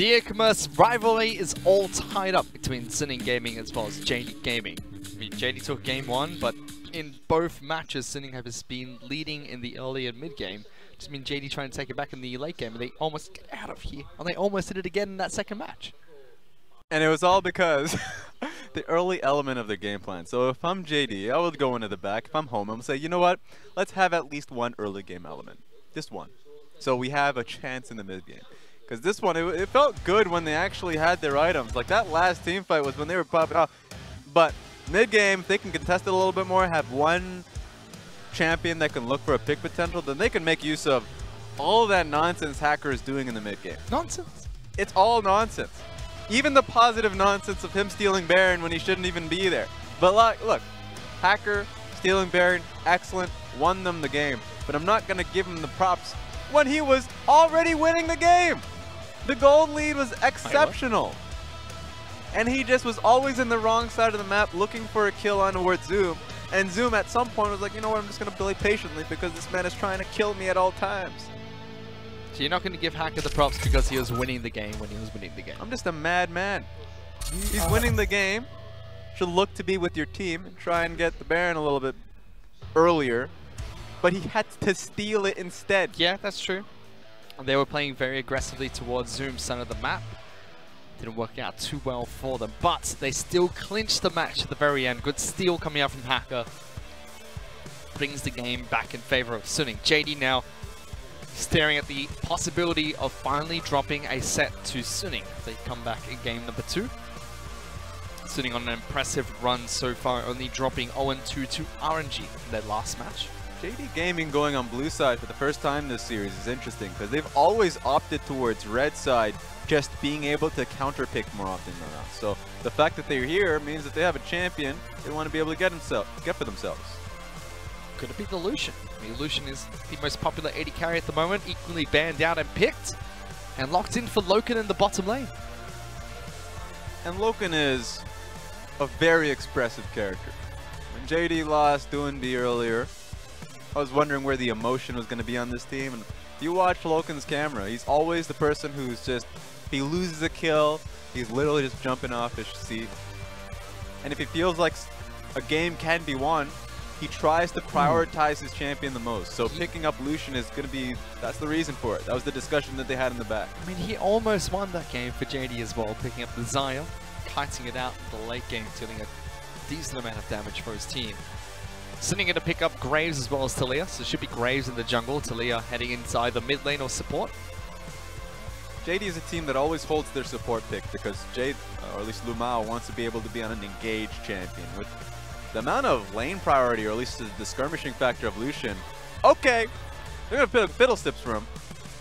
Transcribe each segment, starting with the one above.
The infamous rivalry is all tied up between Sinning Gaming as well as JD Gaming. I mean, JD took game 1, but in both matches, Sinning has been leading in the early and mid game. Just mean JD trying to take it back in the late game, and they almost get out of here. And they almost did it again in that second match. And it was all because the early element of their game plan. So if I'm JD, I would go into the back. If I'm home, I'm going to say, you know what? Let's have at least one early game element. Just one. So we have a chance in the mid game. Because this one, it felt good when they actually had their items. Like that last team fight was when they were popping off. But mid-game, if they can contest it a little bit more, have one champion that can look for a pick potential, then they can make use of all of that nonsense Hacker is doing in the mid-game. Nonsense? It's all nonsense. Even the positive nonsense of him stealing Baron when he shouldn't even be there. But look, Hacker, stealing Baron, excellent, won them the game. But I'm not going to give him the props when he was already winning the game. The gold lead was exceptional. And he just was always in the wrong side of the map looking for a kill on towards Zoom. And Zoom at some point was like, you know what, I'm just going to play patiently because this man is trying to kill me at all times. So you're not going to give Hacker the props because he was winning the game when he was winning the game? I'm just a mad man. He's winning the game. Should look to be with your team and try and get the Baron a little bit earlier. But he had to steal it instead. Yeah, that's true. They were playing very aggressively towards Zoom's center of the map. Didn't work out too well for them, but they still clinched the match at the very end. Good steal coming out from Hacker. Brings the game back in favor of Sinning. JD now staring at the possibility of finally dropping a set to Sinning. They come back in game number 2. Sinning on an impressive run so far, only dropping 0-2 to RNG in their last match. JD Gaming going on blue side for the first time this series is interesting because they've always opted towards red side, just being able to counter pick more often than not. So the fact that they're here means that they have a champion they want to be able to get for themselves. Could it be the Lucian? I mean, Lucian is the most popular AD carry at the moment, equally banned out and picked, and locked in for Loken in the bottom lane. And Loken is a very expressive character. When JD lost doing B earlier, I was wondering where the emotion was going to be on this team. And if you watch Loken's camera, he's always the person who's just, if he loses a kill, he's literally just jumping off his seat. And if he feels like a game can be won, he tries to prioritize his champion the most. So picking up Lucian is going to be, that's the reason for it. That was the discussion that they had in the back. I mean, he almost won that game for JD as well, picking up the Xayah, kiting it out in the late game, dealing a decent amount of damage for his team. Sinning to pick up Graves as well as Talia, so it should be Graves in the jungle, Talia heading inside the mid lane or support. JD is a team that always holds their support pick because Jade, or at least Lumao, wants to be able to be on an engaged champion. With the amount of lane priority, or at least the skirmishing factor of Lucian, okay, they're going to pick Fiddlesticks for him.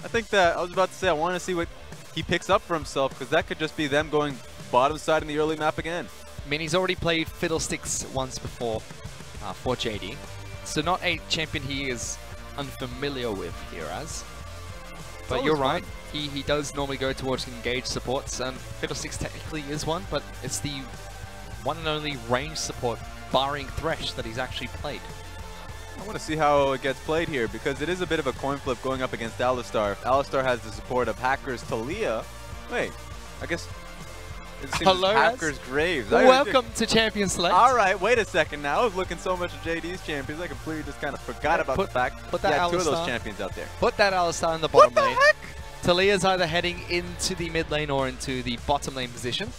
I think that, I was about to say, I want to see what he picks up for himself because that could just be them going bottom side in the early map again. I mean, he's already played Fiddlesticks once before. For JD, so not a champion he is unfamiliar with here as. But you're right, he does normally go towards engaged supports, and Fiddlesticks technically is one, but it's the one and only range support, barring Thresh, that he's actually played. I want to see how it gets played here, because it is a bit of a coin flip going up against Alistar. If Alistar has the support of Hacker's Talia, wait, I guess it seems Hello, Hacker's Graves. Welcome to Champion Select. All right, wait a second now. I was looking so much at JD's champions, I completely just kind of forgot about the fact put that that two of those champions out there. Put that Alistar in the bottom lane. What the heck? Talia's either heading into the mid lane or into the bottom lane position.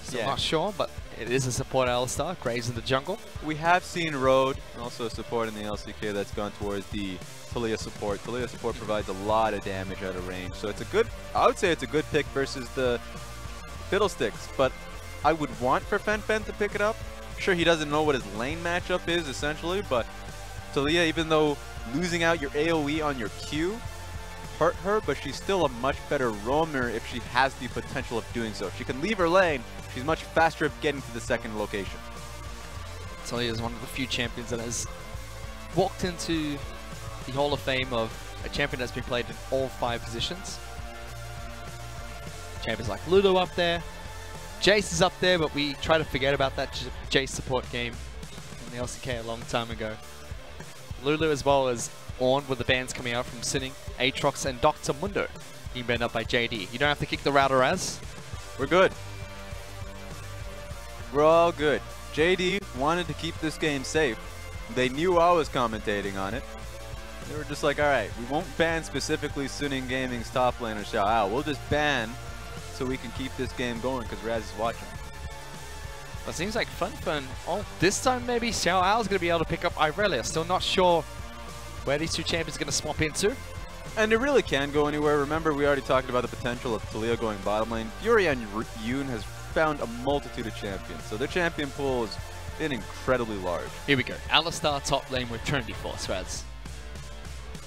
So I'm not sure, but it is a support Alistar. Graves in the jungle. We have seen Road, also a support in the LCK that's gone towards the Talia support. Talia support provides a lot of damage out of range. So it's a good, I would say it's a good pick versus the Fiddlesticks, but I would want for Fen to pick it up. Sure, he doesn't know what his lane matchup is, essentially, but Talia, even though losing out your AoE on your Q hurt her, but she's still a much better roamer if she has the potential of doing so. If she can leave her lane, she's much faster at getting to the second location. Talia is one of the few champions that has walked into the Hall of Fame of a champion that's been played in all 5 positions. Champions like Lulu up there. Jace is up there, but we try to forget about that Jace support game in the LCK a long time ago. Lulu as well as Ornn with the bans coming out from Sinning, Aatrox and Dr. Mundo. Being bent up by JD. You don't have to kick the router as. We're good. We're all good. JD wanted to keep this game safe. They knew I was commentating on it. They were just like, alright, we won't ban specifically Suning Gaming's top laner Xiao Ao. We'll just ban so we can keep this game going because Raz is watching. It seems like Fun. Oh, this time maybe Xiao Ao is going to be able to pick up Irelia. Still not sure where these two champions are going to swap into. And it really can go anywhere. Remember, we already talked about the potential of Taliyah going bottom lane. Fury and Yoon has found a multitude of champions, so their champion pool has been incredibly large. Here we go. Alistar top lane with Trinity Force, Raz.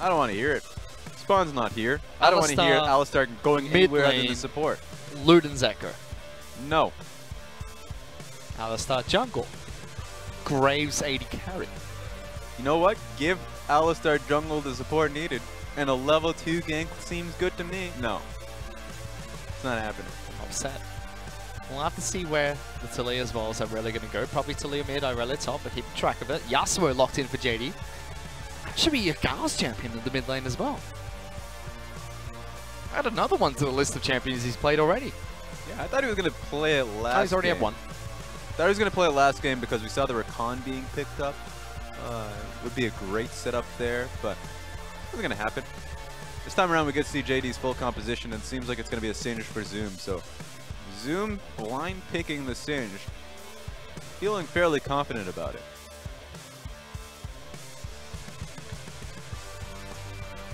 I don't want to hear it. Spawn's not here. I don't want to hear Alistar going anywhere other than support. Luden's Echo. No. Alistar jungle. Graves AD carry. You know what? Give Alistar jungle the support needed. And a level 2 gank seems good to me. No. It's not happening. Upset. We'll have to see where the Taliyah's balls are really going to go. Probably Taliyah mid, Irelia top, but keep track of it. Yasuo locked in for JD. Should be Yagao's champion in the mid lane as well. Add another one to the list of champions he's played already. Yeah, I thought he was going to play it last game. He's already had one. Thought he was going to play it last game because we saw the Rakan being picked up. Would be a great setup there, but it wasn't going to happen. This time around we get to see JD's full composition, and it seems like it's going to be a Singe for Zoom. So Zoom blind picking the Singe, feeling fairly confident about it.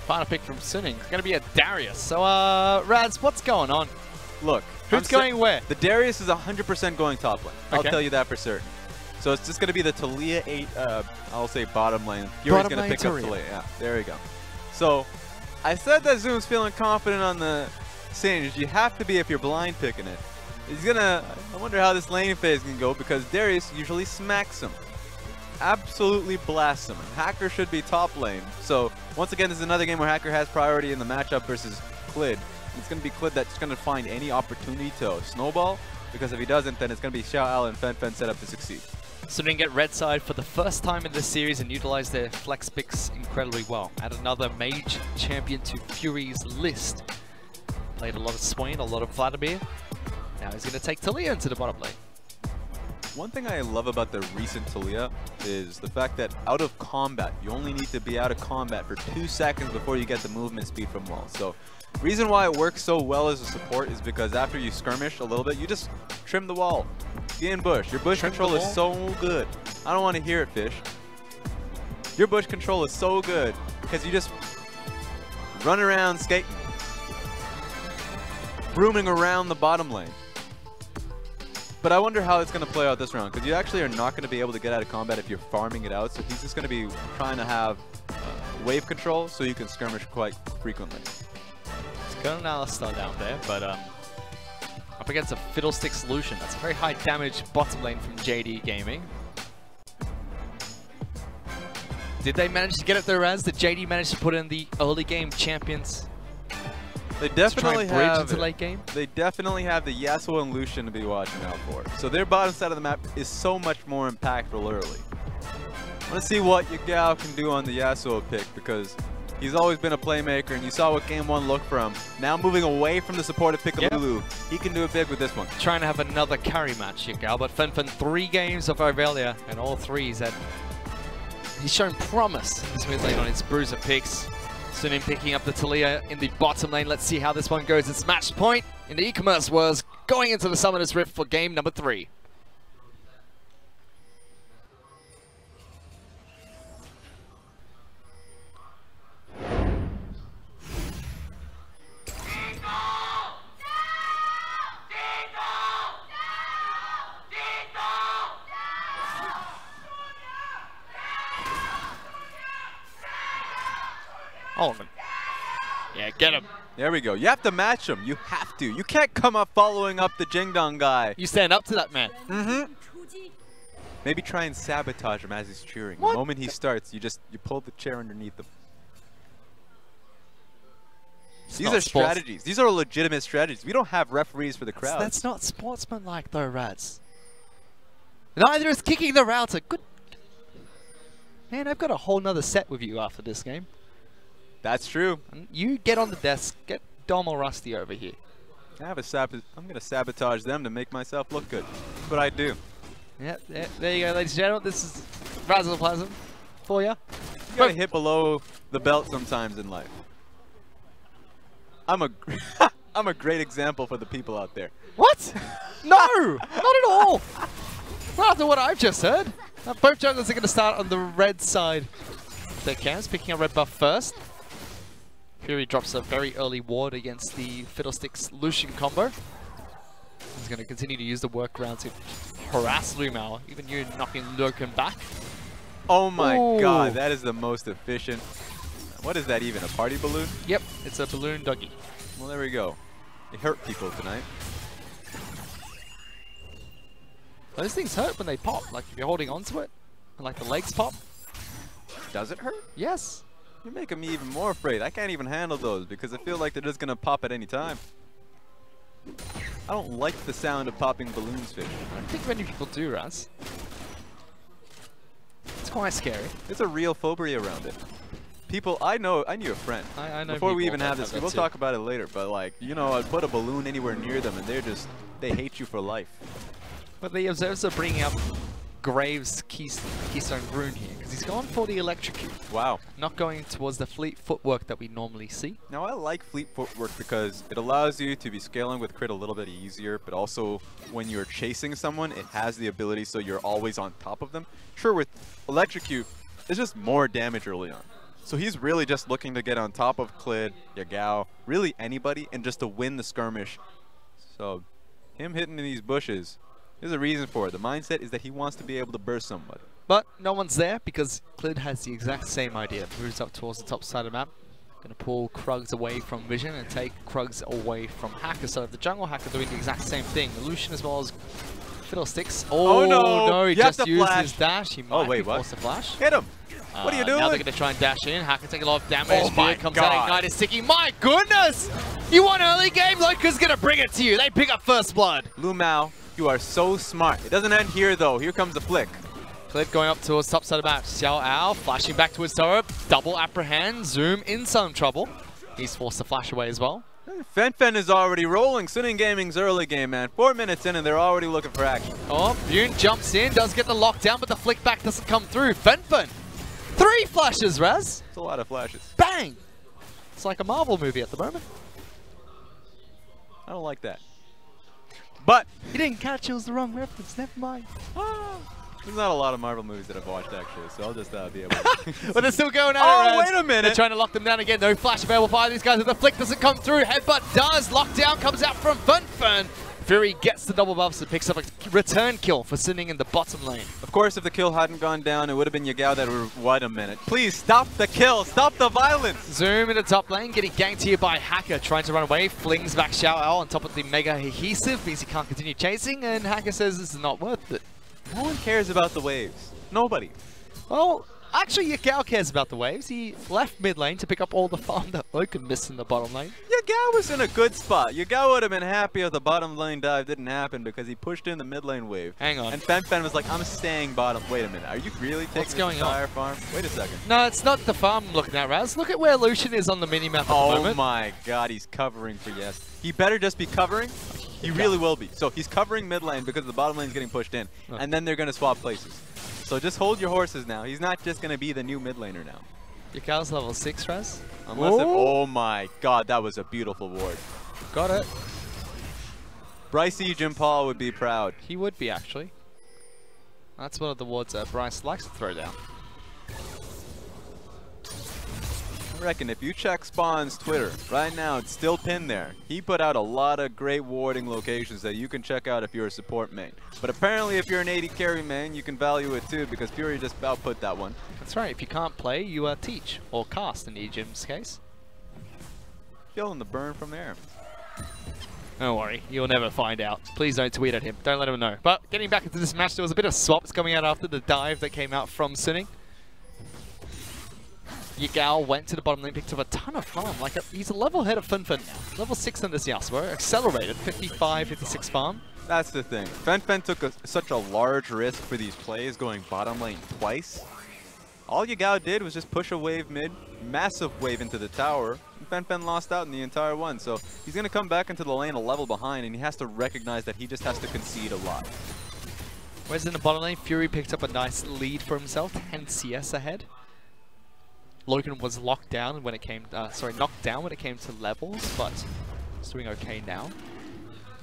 Final pick from Suning. It's going to be a Darius. So, Raz, what's going on? Look. Who's going where? The Darius is 100% going top lane. Okay. I'll tell you that for certain. So it's just going to be the Taliyah 8, I'll say bottom lane. Fury's going to pick up Taliyah. Yeah, there we go. So I said that Zoom's feeling confident on the Singe. You have to be if you're blind picking it. He's going to, I wonder how this lane phase can go because Darius usually smacks him. Absolutely blasts him. Hacker should be top lane. So once again, this is another game where Hacker has priority in the matchup versus Clid. It's going to be Clid that's going to find any opportunity to snowball, because if he doesn't, then it's going to be Xiao Ao and Fen set up to succeed. So they get red side for the first time in this series and utilize their flex picks incredibly well. Add another mage champion to Fury's list. Played a lot of Swain, a lot of Vladimir. Now he's going to take Taliyah into the bottom lane. One thing I love about the recent Taliyah is the fact that out of combat, you only need to be out of combat for 2 seconds before you get the movement speed from walls. So reason why it works so well as a support is because after you skirmish a little bit, you just trim the wall. Get in bush. Your bush control is so good. I don't want to hear it, Fish. Your bush control is so good because you just run around skating. Brooming around the bottom lane. But I wonder how it's going to play out this round, because you actually are not going to be able to get out of combat if you're farming it out. So he's just going to be trying to have wave control so you can skirmish quite frequently. It's got an Alistar down there, but up against a Fiddlestick solution. That's a very high damage bottom lane from JD Gaming. Did they manage to get it there, Raz? Did JD manage to put in the early game champions? They definitely have into late game. They definitely have the Yasuo and Lucian to be watching out for. So their bottom side of the map is so much more impactful early. I want to see what Yagao can do on the Yasuo pick, because he's always been a playmaker, and you saw what game 1 looked from. Now moving away from the supportive pick of Lulu, he can do it big with this one. Trying to have another carry match, Yagao, but Fen 3 games of Irelia, and all 3 he's shown promise in this mid lane on his bruiser picks. Suning picking up the Taliyah in the bottom lane. Let's see how this one goes. It's match point in the e-commerce wars going into the Summoner's Rift for game number 3. Oh, yeah, get him. There we go. You have to match him. You have to. You can't come up following up the Jingdong guy. You stand up to that man. Mm-hmm. Maybe try and sabotage him as he's cheering. What? The moment he starts, you pull the chair underneath him. These are strategies. These are legitimate strategies. We don't have referees for the crowd. That's not sportsmanlike though, Raz. Neither is kicking the router. Good. Man, I've got a whole nother set with you after this game. That's true. And you get on the desk, get Dom or Rusty over here. I'm going to sabotage them to make myself look good. That's what I do. Yeah, there you go, ladies and gentlemen. This is Razzle Plasm for you. You got to hit below the belt sometimes in life. I'm a great example for the people out there. What? No, not at all. Not after what I've just heard. Both junglers are going to start on the red side of their camps, picking up red buff first. Fury drops a very early ward against the Fiddlesticks Lucian combo. He's going to continue to use the workaround to harass Lumao, even you knocking Lurken back. Oh my god, that is the most efficient. What is that even, a party balloon? Yep, it's a balloon doggy. Well, there we go. It hurt people tonight. Those things hurt when they pop, like if you're holding onto it, and like the legs pop. Does it hurt? Yes. You're making me even more afraid. I can't even handle those because I feel like they're just going to pop at any time. I don't like the sound of popping balloons, Fish. I don't think many people do, Raz. It's quite scary. There's a real phobia around it. People, I knew a friend. I know before we even that have this, we'll talk about it later, but like, you know, I'd put a balloon anywhere near them and they hate you for life. But the observers are bringing up Graves' Keystone Rune here, because he's gone for the electrocute. Wow. Not going towards the fleet footwork that we normally see. Now I like fleet footwork because it allows you to be scaling with crit a little bit easier, but also when you're chasing someone, it has the ability so you're always on top of them. Sure, with electrocute, it's just more damage early on. So he's really just looking to get on top of Clid, Yagao, really anybody, and just to win the skirmish. So him hitting in these bushes, there's a reason for it. The mindset is that he wants to be able to burst somebody. But no one's there because Clid has the exact same idea. Moves up towards the top side of the map. Going to pull Krugs away from Vision and take Krugs away from Hacker. So the jungle Hacker doing the exact same thing. Lucian as well as Fiddlesticks. Oh no, he just used his dash. He might be forced to flash. Hit him! What are you doing? Now they're going to try and dash in. Hacker taking a lot of damage. My comes God. out, Ignite is sticky. My goodness! You want early game? Loka's going to bring it to you. They pick up first blood. Lumao, you are so smart. It doesn't end here though. Here comes the flick. Clid going up towards top side of the map. Xiao Ao flashing back towards tower. Double apprehend. Zoom in some trouble. He's forced to flash away as well. Fen is already rolling. Suning Gaming's early game, man. 4 minutes in and they're already looking for action. Oh, Yoon jumps in, does get the lockdown, but the flick back doesn't come through. Fen. 3 flashes, Raz. It's a lot of flashes. Bang! It's like a Marvel movie at the moment. I don't like that. But you didn't catch it was the wrong reference. Never mind. There's not a lot of Marvel movies that I've watched actually, so I'll just be able to. But they're still going at it, Oh, Raz. wait a minute. They're trying to lock them down again. No flash available by these guys. If the flick doesn't come through, headbutt does. Lockdown comes out from Fen. Fury gets the double buffs and picks up a return kill for sitting in the bottom lane. Of course, if the kill hadn't gone down, it would have been Yagao that would. Wait a minute. Please stop the kill. Stop the violence. Zoom in the top lane, getting ganked here by Hacker, trying to run away. Flings back Xiao Ao on top of the Mega Adhesive, means he can't continue chasing, and Hacker says this is not worth it. No one cares about the waves. Nobody. Well, actually, Yagao cares about the waves. He left mid lane to pick up all the farm that Loken missed in the bottom lane. Yagao was in a good spot. Yagao would have been happy if the bottom lane dive didn't happen because he pushed in the mid lane wave. Hang on. And Fen was like, I'm staying bottom. Wait a minute. Are you really taking the entire farm? Wait a second. No, it's not the farm I'm looking at, Raz. Look at where Lucian is on the minimap at the moment. Oh my god, he's covering for yes. He better just be covering. He really will be. So he's covering mid lane because the bottom lane's getting pushed in. And then they're going to swap places. So just hold your horses now. He's not just going to be the new mid laner now. Yagao's level 6, Raz. Unless it, oh my god, that was a beautiful ward. Got it. Brycey Jim Paul would be proud. He would be, actually. That's one of the wards that Bryce likes to throw down. I reckon if you check Spawn's Twitter, right now it's still pinned there. He put out a lot of great warding locations that you can check out if you're a support main. But apparently if you're an AD carry main, you can value it too because Fury just output that one. That's right. If you can't play, you teach or cast in Jim's case. Feeling the burn from there. Don't worry, you'll never find out. Please don't tweet at him. Don't let him know. But getting back into this match, there was a bit of swaps coming out after the dive that came out from Suning. Yagao went to the bottom lane, picked up a ton of farm. He's a level ahead of Fen now. Level 6 under Yasuo, accelerated, 55, 56 farm. That's the thing. Fen took such a large risk for these plays, going bottom lane twice. All Yagao did was just push a wave mid, massive wave into the tower. Fen lost out in the entire one. So he's going to come back into the lane a level behind, and he has to recognize that he just has to concede a lot. Whereas in the bottom lane, Fury picked up a nice lead for himself, 10 CS ahead. Logan was locked down when it came, knocked down when it came to levels, but he's doing okay now.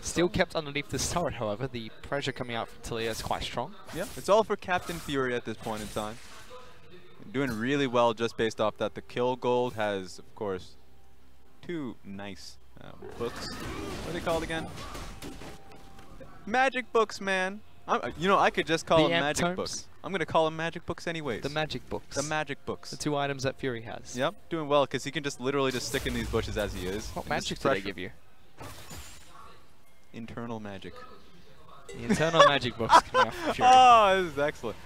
Still kept underneath this turret, however. The pressure coming out from Talia is quite strong. Yeah, it's all for Captain Fury at this point in time. Doing really well just based off that. The kill gold has, of course, 2 nice books. What are they called again? Magic books, man. You know, I could just call them magic tomes? books. I'm going to call them magic books anyways. The magic books. The magic books. The 2 items that Fury has. Yep, doing well because he can just literally just stick in these bushes as he is. What magic do they give you? Internal magic. The internal magic books coming out from Fury. Oh, this is excellent.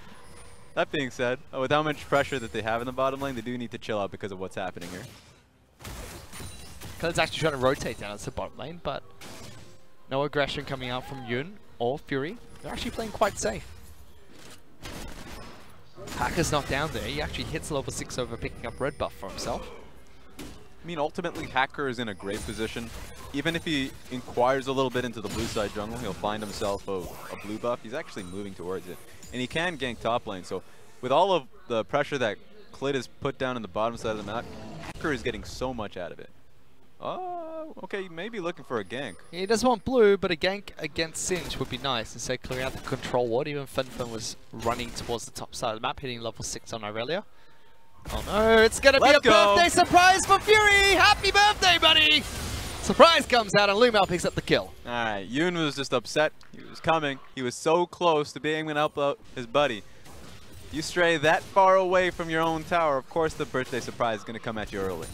That being said, with how much pressure that they have in the bottom lane, they do need to chill out because of what's happening here. Khalid's actually trying to rotate down into the bottom lane, but no aggression coming out from Yun or Fury. They're actually playing quite safe. Hacker's not down there. He actually hits level 6 over picking up red buff for himself. I mean, ultimately, Hacker is in a great position. Even if he inquires a little bit into the blue side jungle, he'll find himself a blue buff. He's actually moving towards it. And he can gank top lane. So with all of the pressure that Clit has put down in the bottom side of the map, Hacker is getting so much out of it. Oh, okay, maybe looking for a gank. He does want blue, but a gank against Singe would be nice. Instead, clearing out the control ward. Even Fen was running towards the top side of the map, hitting level 6 on Irelia. Oh no, it's going to be a birthday surprise for Fury! Happy birthday, buddy! Surprise comes out and Lumel picks up the kill. Alright, Yoon was just upset. He was coming. He was so close to being able to help out his buddy. You stray that far away from your own tower, of course the birthday surprise is going to come at you early.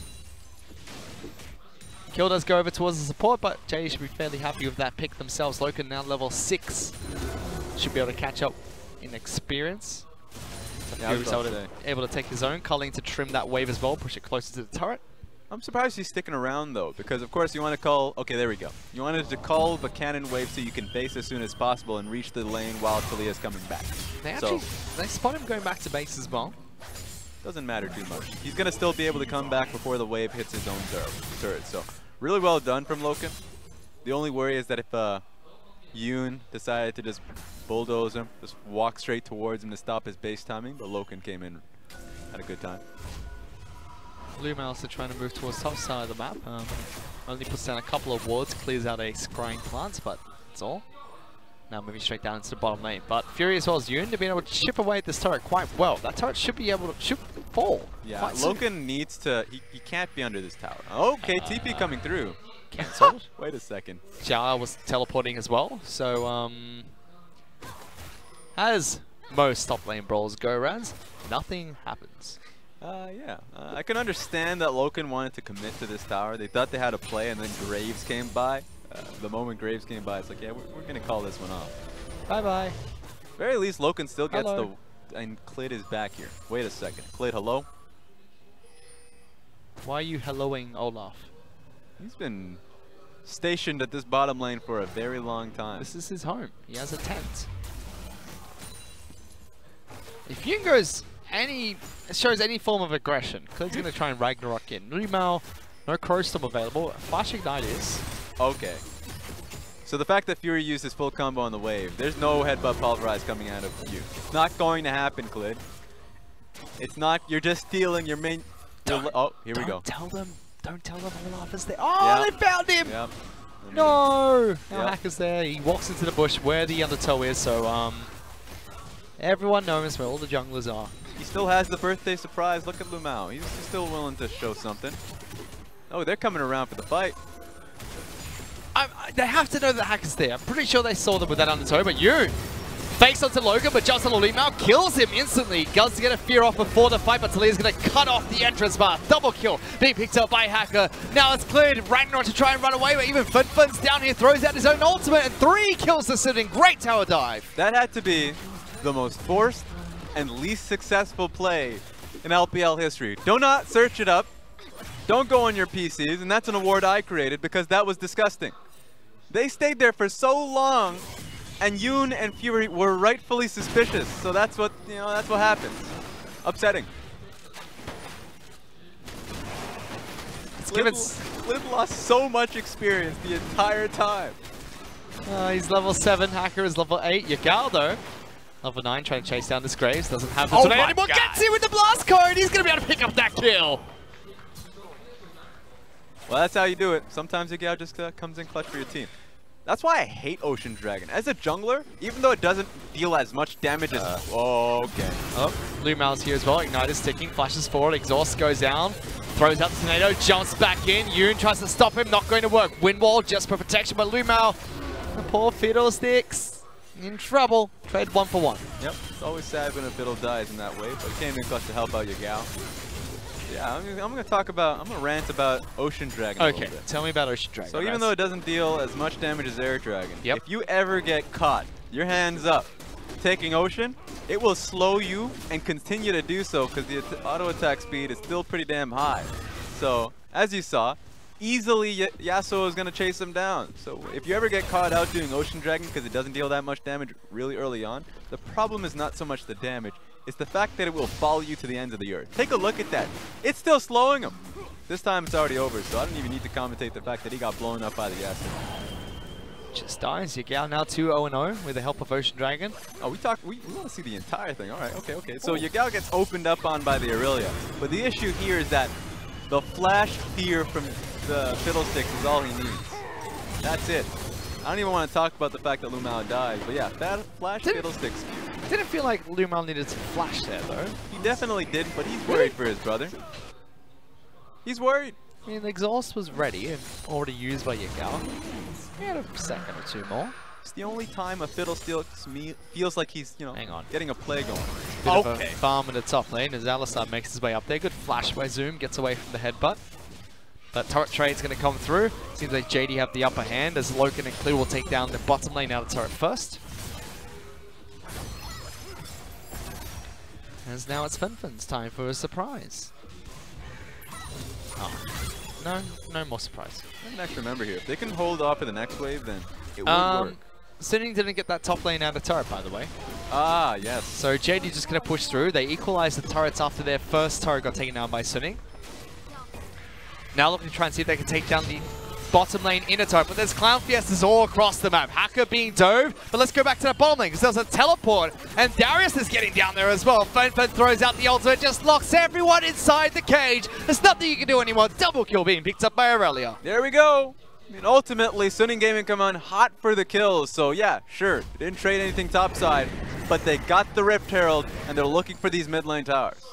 Kill does go over towards the support, but JD should be fairly happy with that pick themselves. Loken now level 6. Should be able to catch up in experience. Yeah, Fury's able to take his own, culling to trim that wave as well, push it closer to the turret. I'm surprised he's sticking around though, because of course you want to call, okay there we go. You wanted to call the cannon wave so you can base as soon as possible and reach the lane while Talia's coming back. They actually, they spot him going back to base as well. Doesn't matter too much. He's going to still be able to come back before the wave hits his own turret. So really well done from Loken. The only worry is that if Yoon decided to just bulldoze him, just walk straight towards him to stop his base timing, but Loken came in at a good time. Lumel also trying to move towards top side of the map. Only puts down a couple of wards, clears out a scrying plant, but that's all. Now moving straight down into the bottom lane. But Fury as well as Yoon, they've been able to chip away at this turret quite well. That turret should be able to fall. Yeah, Loken needs to, he can't be under this tower. Okay, TP coming through. Cancelled. Wait a second. Jar was teleporting as well, so as most top lane brawls go around, nothing happens. I can understand that Loken wanted to commit to this tower. They thought they had a play, and then Graves came by. The moment Graves came by, it's like, yeah, we're going to call this one off. Bye-bye. Very least, Loken still gets the... And Clit is back here. Wait a second. Clit, hello? Why are you helloing Olaf? He's been stationed at this bottom lane for a very long time. This is his home. He has a tent. If Yoon goes shows any form of aggression, Clit's going to try and Ragnarok in. Lumel, no Crow Storm available. Flash Ignite is. Okay. So the fact that Fury used his full combo on the wave, there's no headbutt pulverize coming out of you. It's not going to happen, Clit. It's not, you're just stealing your main... oh, here we go. Don't tell them Olaf is there. Oh, they found him! Yep. No! Now Hacker's there. He walks into the bush where the undertow is, so everyone knows where all the junglers are. He still has the birthday surprise. Look at Lumao. He's still willing to show something. Oh, they're coming around for the fight. They have to know that Hacker's there. I'm pretty sure they saw them with that undertow, but you fakes onto Logan, but jumps on Lumao, kills him instantly. Guns to get a fear off before the fight, but Talia's going to cut off the entrance bar. Double kill being picked up by Hacker. Now it's cleared. Ragnarok to try and run away, but even Fun's down here, throws out his own ultimate, and 3 kills to Sitting. Great tower dive. That had to be the most forced and least successful play in LPL history. Do not search it up. Don't go on your PCs, and that's an award I created because that was disgusting. They stayed there for so long, and Yoon and Fury were rightfully suspicious. So that's what, that's what happens. Upsetting. Lid lost so much experience the entire time. He's level 7, Hacker is level 8. Yagal though, level 9, trying to chase down this Graves. Doesn't have the tornado anymore. Gets hit with the blast card. He's going to be able to pick up that kill. Well, that's how you do it. Sometimes Yagal just comes in clutch for your team. That's why I hate Ocean Dragon. As a jungler, even though it doesn't deal as much damage as... okay. Oh, Lumao's here as well. Ignite is ticking, flashes forward, exhaust goes down, throws out the tornado, jumps back in. Yoon tries to stop him, not going to work. Wind wall just for protection, but Lumao, the poor Fiddlesticks, in trouble. Trade 1 for 1. Yep, it's always sad when a Fiddle dies in that way, but came in clutch to help out Yagal. Yeah, I'm gonna rant about Ocean Dragon a little bit. Tell me about Ocean Dragon. So even though it doesn't deal as much damage as Air Dragon, if you ever get caught, your hands up, taking Ocean, it will slow you and continue to do so because the auto attack speed is still pretty damn high. So as you saw, easily Yasuo is gonna chase him down. So if you ever get caught out doing Ocean Dragon because it doesn't deal that much damage really early on, the problem is not so much the damage. It's the fact that it will follow you to the ends of the earth. Take a look at that. It's still slowing him. This time it's already over, so I don't even need to commentate the fact that he got blown up by the Yasuo. Just dies. Yagal now 2-0-0 with the help of Ocean Dragon. Oh, we want to see the entire thing. All right, okay. So Yagal gets opened up on by the Aurelia. But the issue here is that the flash fear from the Fiddlesticks is all he needs. That's it. I don't even want to talk about the fact that Lumao died, but yeah, that flash Fiddlesticks. Didn't feel like Lumao needed to flash there though. He definitely did, but he's worried for his brother. He's worried. I mean, the exhaust was ready and already used by Yagal. He had a second or two more. It's the only time a Fiddlesticks feels like he's, you know, getting a play going. Bit of a farm in the top lane as Alistar makes his way up there. Good flash by Zoom, gets away from the headbutt. That turret trade's going to come through. Seems like JD have the upper hand as Loken and Clear will take down the bottom lane out of turret first. As now it's Finfin's time for a surprise. Oh, no more surprise. Next, remember here, if they can hold off for the next wave, then it would work. Sinning didn't get that top lane out of turret, by the way. Ah, yes. So JD just going to push through. They equalized the turrets after their first turret got taken down by Sinning. Now looking to try and see if they can take down the bottom lane inner turret, but there's Clown Fiestas all across the map. Hacker being dove, but let's go back to the bottom lane because there's a teleport, and Darius is getting down there as well. Finfin throws out the ultimate, just locks everyone inside the cage. There's nothing you can do anymore. Double kill being picked up by Aurelia. There we go. I mean, ultimately, Suning Gaming come on hot for the kills. So yeah, sure, they didn't trade anything topside, but they got the Rift Herald, and they're looking for these mid lane towers.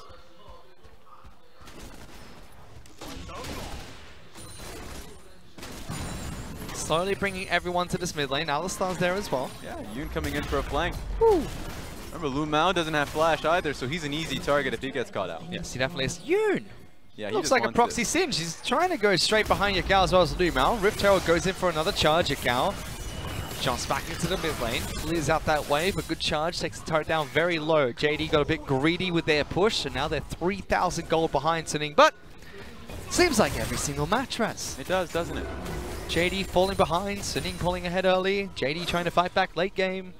Slowly bringing everyone to this mid lane. Alistar's there as well. Yeah, Yoon coming in for a flank. Woo. Remember, Lumao doesn't have flash either, so he's an easy target if he gets caught out. Yes, he definitely is. Yoon! Yeah, looks like a proxy Singe. He's trying to go straight behind Yagal as well as Lumao. Rift Herald goes in for another charge. Yagal jumps back into the mid lane. Clears out that wave. A good charge. Takes the turret down very low. JD got a bit greedy with their push, and now they're 3,000 gold behind Sinning. But seems like every single match, Raz. It does, doesn't it? JD falling behind, Sinning pulling ahead early, JD trying to fight back late game.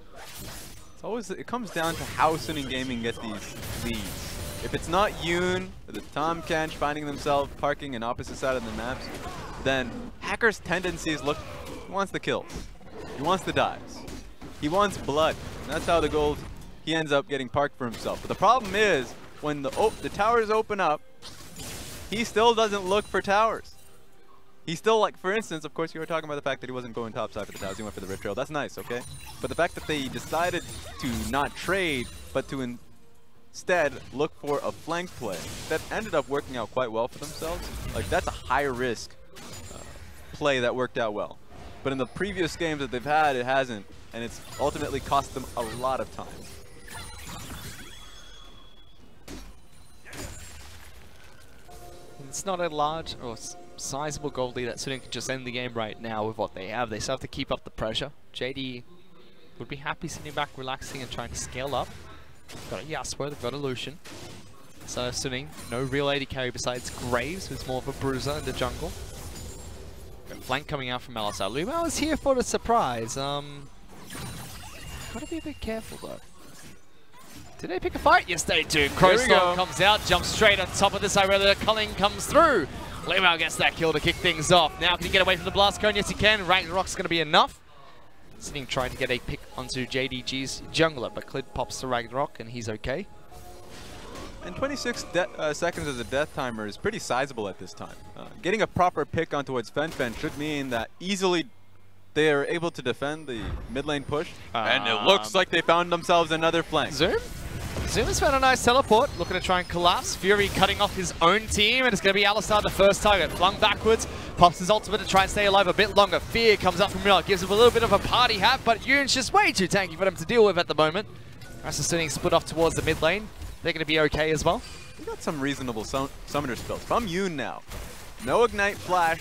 It comes down to how Suning Gaming gets these leads. If it's not Yoon or the Tom Kench finding themselves parking on opposite side of the maps, then Hacker's tendencies look, he wants the kills. He wants the dives. He wants blood. And that's how the gold, he ends up getting parked for himself. But the problem is, when the towers open up, he still doesn't look for towers. He's still, like, for instance, of course, you were talking about the fact that he wasn't going topside for the towers. He went for the Rift Trail. That's nice, okay? But the fact that they decided to not trade, but to instead look for a flank play, that ended up working out quite well for themselves. Like, that's a high-risk play that worked out well. But in the previous games that they've had, it hasn't. And it's ultimately cost them a lot of time. It's not a large or sizable gold lead that Suning can just end the game right now with what they have. They still have to keep up the pressure. JD would be happy sitting back, relaxing and trying to scale up. Got a Yasuo, they've got a Lucian. So Suning, no real AD carry besides Graves, who's more of a bruiser in the jungle. Got flank coming out from Alistar. Lumao is here for the surprise. Gotta be a bit careful though. Did they pick a fight? Yes, they do. Crowstorm comes out, jumps straight on top of this Aurelia. Culling comes through. Lewau gets that kill to kick things off. Now can he get away from the blast cone? Yes he can. Ragnarok's going to be enough. Sitting trying to get a pick onto JDG's jungler, but Clid pops to Ragnarok and he's okay. And 26 seconds as a death timer is pretty sizable at this time. Getting a proper pick on towards Fen should mean that easily they are able to defend the mid lane push. And it looks like they found themselves another flank. Zoom has found a nice teleport, looking to try and collapse. Fury cutting off his own team, and it's going to be Alistar the first target. Flung backwards, pops his ultimate to try and stay alive a bit longer. Fear comes up from Real, gives him a little bit of a party hat, but Yoon's just way too tanky for them to deal with at the moment. Rest is split off towards the mid lane. They're going to be okay as well. We got some reasonable summoner spells from Yoon now. No Ignite Flash.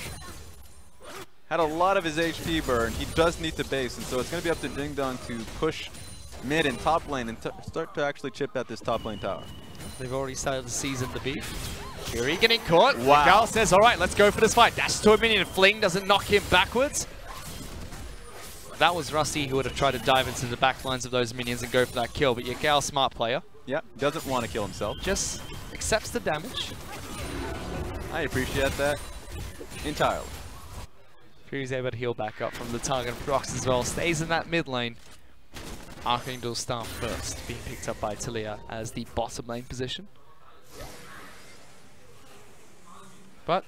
Had a lot of his HP burn. He does need to base, and so it's going to be up to Ding Dong to push mid and top lane and start to actually chip at this top lane tower. They've already started to season the beef. Fury getting caught. Wow. Gal says, all right, let's go for this fight. Dash to a minion. Fling doesn't knock him backwards. If that was Rusty who would have tried to dive into the back lines of those minions and go for that kill, but Gal, smart player. Yeah, doesn't want to kill himself. Just accepts the damage. I appreciate that entirely. Fury's able to heal back up from the target of Prox as well. Stays in that mid lane. Archangel Staff first, being picked up by Talia as the bottom lane position. But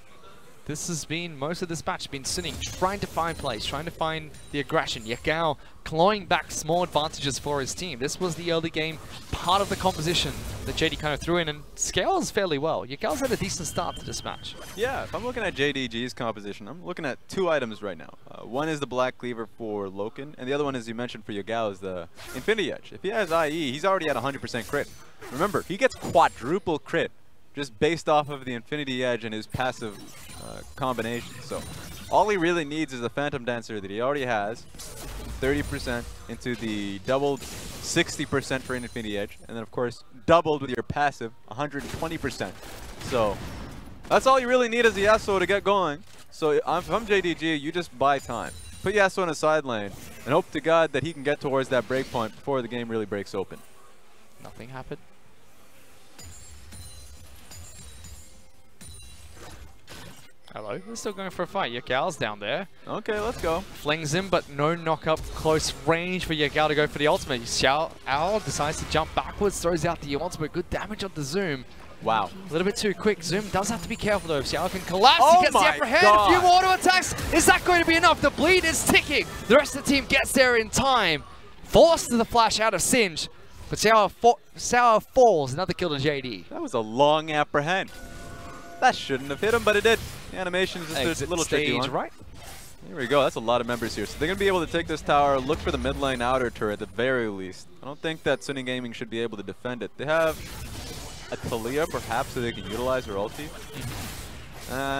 this has been, most of this match been sitting, trying to find plays, trying to find the aggression. Yakao clawing back small advantages for his team. This was the early game part of the composition that JD kind of threw in and scales fairly well. Yakao's had a decent start to this match. Yeah, if I'm looking at JDG's composition, I'm looking at two items right now. One is the Black Cleaver for Loken, and the other one, as you mentioned for Yagao, is the Infinity Edge. If he has IE, he's already at 100% crit. Remember, he gets quadruple crit just based off of the Infinity Edge and his passive combination. So all he really needs is the Phantom Dancer that he already has, 30% into the doubled 60% for Infinity Edge, and then of course doubled with your passive 120%. So that's all you really need as a Yasuo to get going. So if I'm JDG, you just buy time. Put Yasuo in a side lane and hope to God that he can get towards that breakpoint before the game really breaks open. Nothing happened. Hello, they're still going for a fight. Yagal's down there. Okay, let's go. Flings him, but no knock-up close range for Yagal to go for the ultimate. Xiao Ao decides to jump backwards, throws out the ultimate. Good damage on the Zoom. Wow. A little bit too quick. Zoom does have to be careful though. If Xiao can collapse, oh he gets the upper hand. A few more auto attacks. Is that going to be enough? The bleed is ticking. The rest of the team gets there in time. Forced to the flash out of Singe. But Xiao falls. Another kill to JD. That was a long apprehend. That shouldn't have hit him, but it did. The animation is just a little tricky one. Right. Here we go. That's a lot of members here. So they're going to be able to take this tower, look for the mid lane outer turret at the very least. I don't think that Sunny Gaming should be able to defend it. They have a Talia, perhaps, so they can utilize her ulti.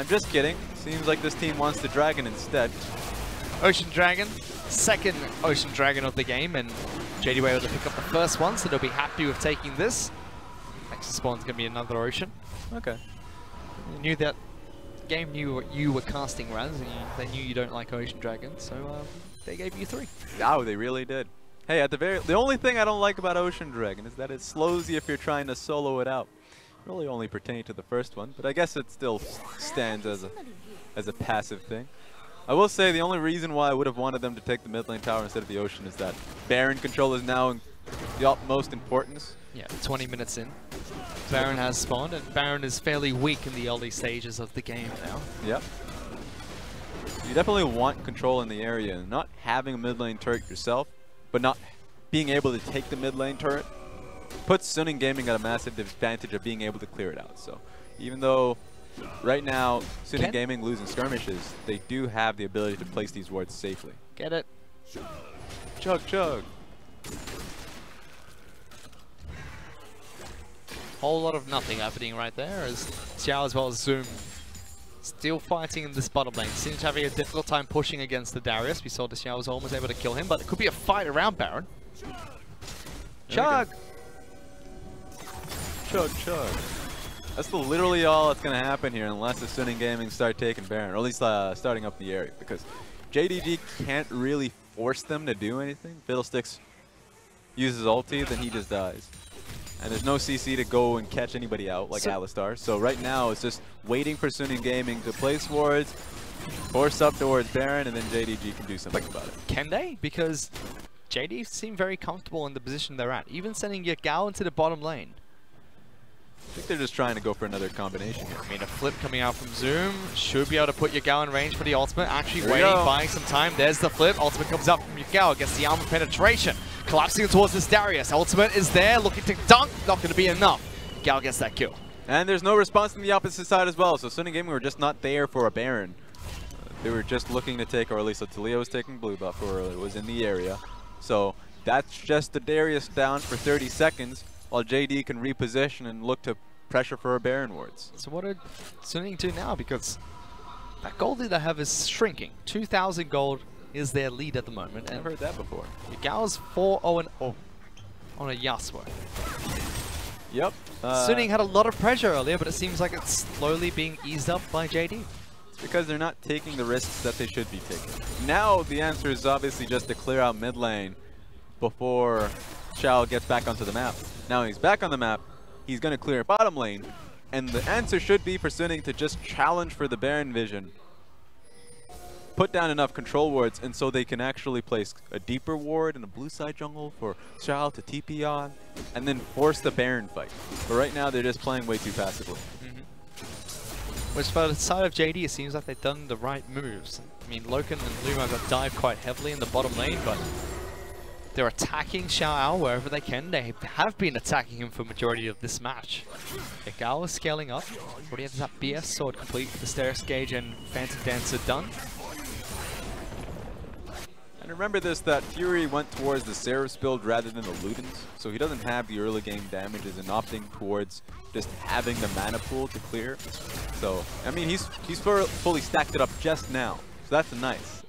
Just kidding. Seems like this team wants the dragon instead. Ocean Dragon, second Ocean Dragon of the game, and JD were able to pick up the first one, so they'll be happy with taking this. Next spawn's going to be another Ocean. Okay. They knew that game knew what you were casting, Raz, and they knew you don't like Ocean Dragon, so they gave you 3. Oh, they really did. Hey, the only thing I don't like about Ocean Dragon is that it slows you if you're trying to solo it out. It really only pertained to the first one, but I guess it still stands as a passive thing. I will say the only reason why I would have wanted them to take the mid lane tower instead of the Ocean is that Baron control is now in the utmost importance. Yeah, 20 minutes in. Baron has spawned, and Baron is fairly weak in the early stages of the game now. Yep. You definitely want control in the area, and not having a mid lane turret yourself, but not being able to take the mid lane turret, puts Sunning Gaming at a massive advantage of being able to clear it out. So even though right now Sunning Gaming losing skirmishes, they do have the ability to place these wards safely. Get it? Chug, chug. Whole lot of nothing happening right there as Xiao as well as Zoom still fighting in this bottom lane. Seems having a difficult time pushing against the Darius. We saw that Xiao was almost able to kill him, but it could be a fight around Baron. Chug! Chug, chug. That's literally all that's going to happen here unless the Sunning Gaming start taking Baron, or at least starting up the area, because JDG can't really force them to do anything. Fiddlesticks uses ulti, then he just dies. And there's no CC to go and catch anybody out like Alistar. So right now it's just waiting for Suning Gaming to place wards, force up towards Baron, and then JDG can do something about it. Can they? Because JD seem very comfortable in the position they're at, even sending Yagao into the bottom lane. I think they're just trying to go for another combination here. I mean, a flip coming out from Zoom should be able to put Yagao in range for the ultimate. Actually waiting, buying some time. There's the flip. Ultimate comes up from Yagao, gets the armor penetration. Collapsing towards this Darius. Ultimate is there, looking to dunk. Not going to be enough. Yagao gets that kill. And there's no response from the opposite side as well. So Suning Gaming were just not there for a Baron. They were just looking to take, or at least Talia was taking blue buff, or it was in the area. So that's just the Darius down for 30 seconds, while JD can reposition and look to pressure for a Baron wards. So what are Suning do now? Because that gold lead they have is shrinking. 2,000 gold is their lead at the moment. I've heard that before. Yagao's 4-0-0 on a Yasuo. Yep. Suning had a lot of pressure earlier, but it seems like it's slowly being eased up by JD. It's because they're not taking the risks that they should be taking. Now the answer is obviously just to clear out mid lane before Xiao gets back onto the map. Now he's back on the map, he's going to clear bottom lane, and the answer should be for Suning to just challenge for the Baron vision. Put down enough control wards, and so they can actually place a deeper ward in the blue side jungle for Xiao to TP on, and then force the Baron fight. But right now, they're just playing way too passively. Which, for the side of JD, it seems like they've done the right moves. I mean, Loken and Luma got dived quite heavily in the bottom lane, but they're attacking Xiao wherever they can. They have been attacking him for majority of this match. Yagao is scaling up. Already has that BS sword complete, the Steris Gauge and Phantom Dancer done. And remember this, that Fury went towards the Seraph build rather than the Ludens, so he doesn't have the early game damages and opting towards just having the mana pool to clear. So, I mean, he's fully stacked it up just now, so that's nice.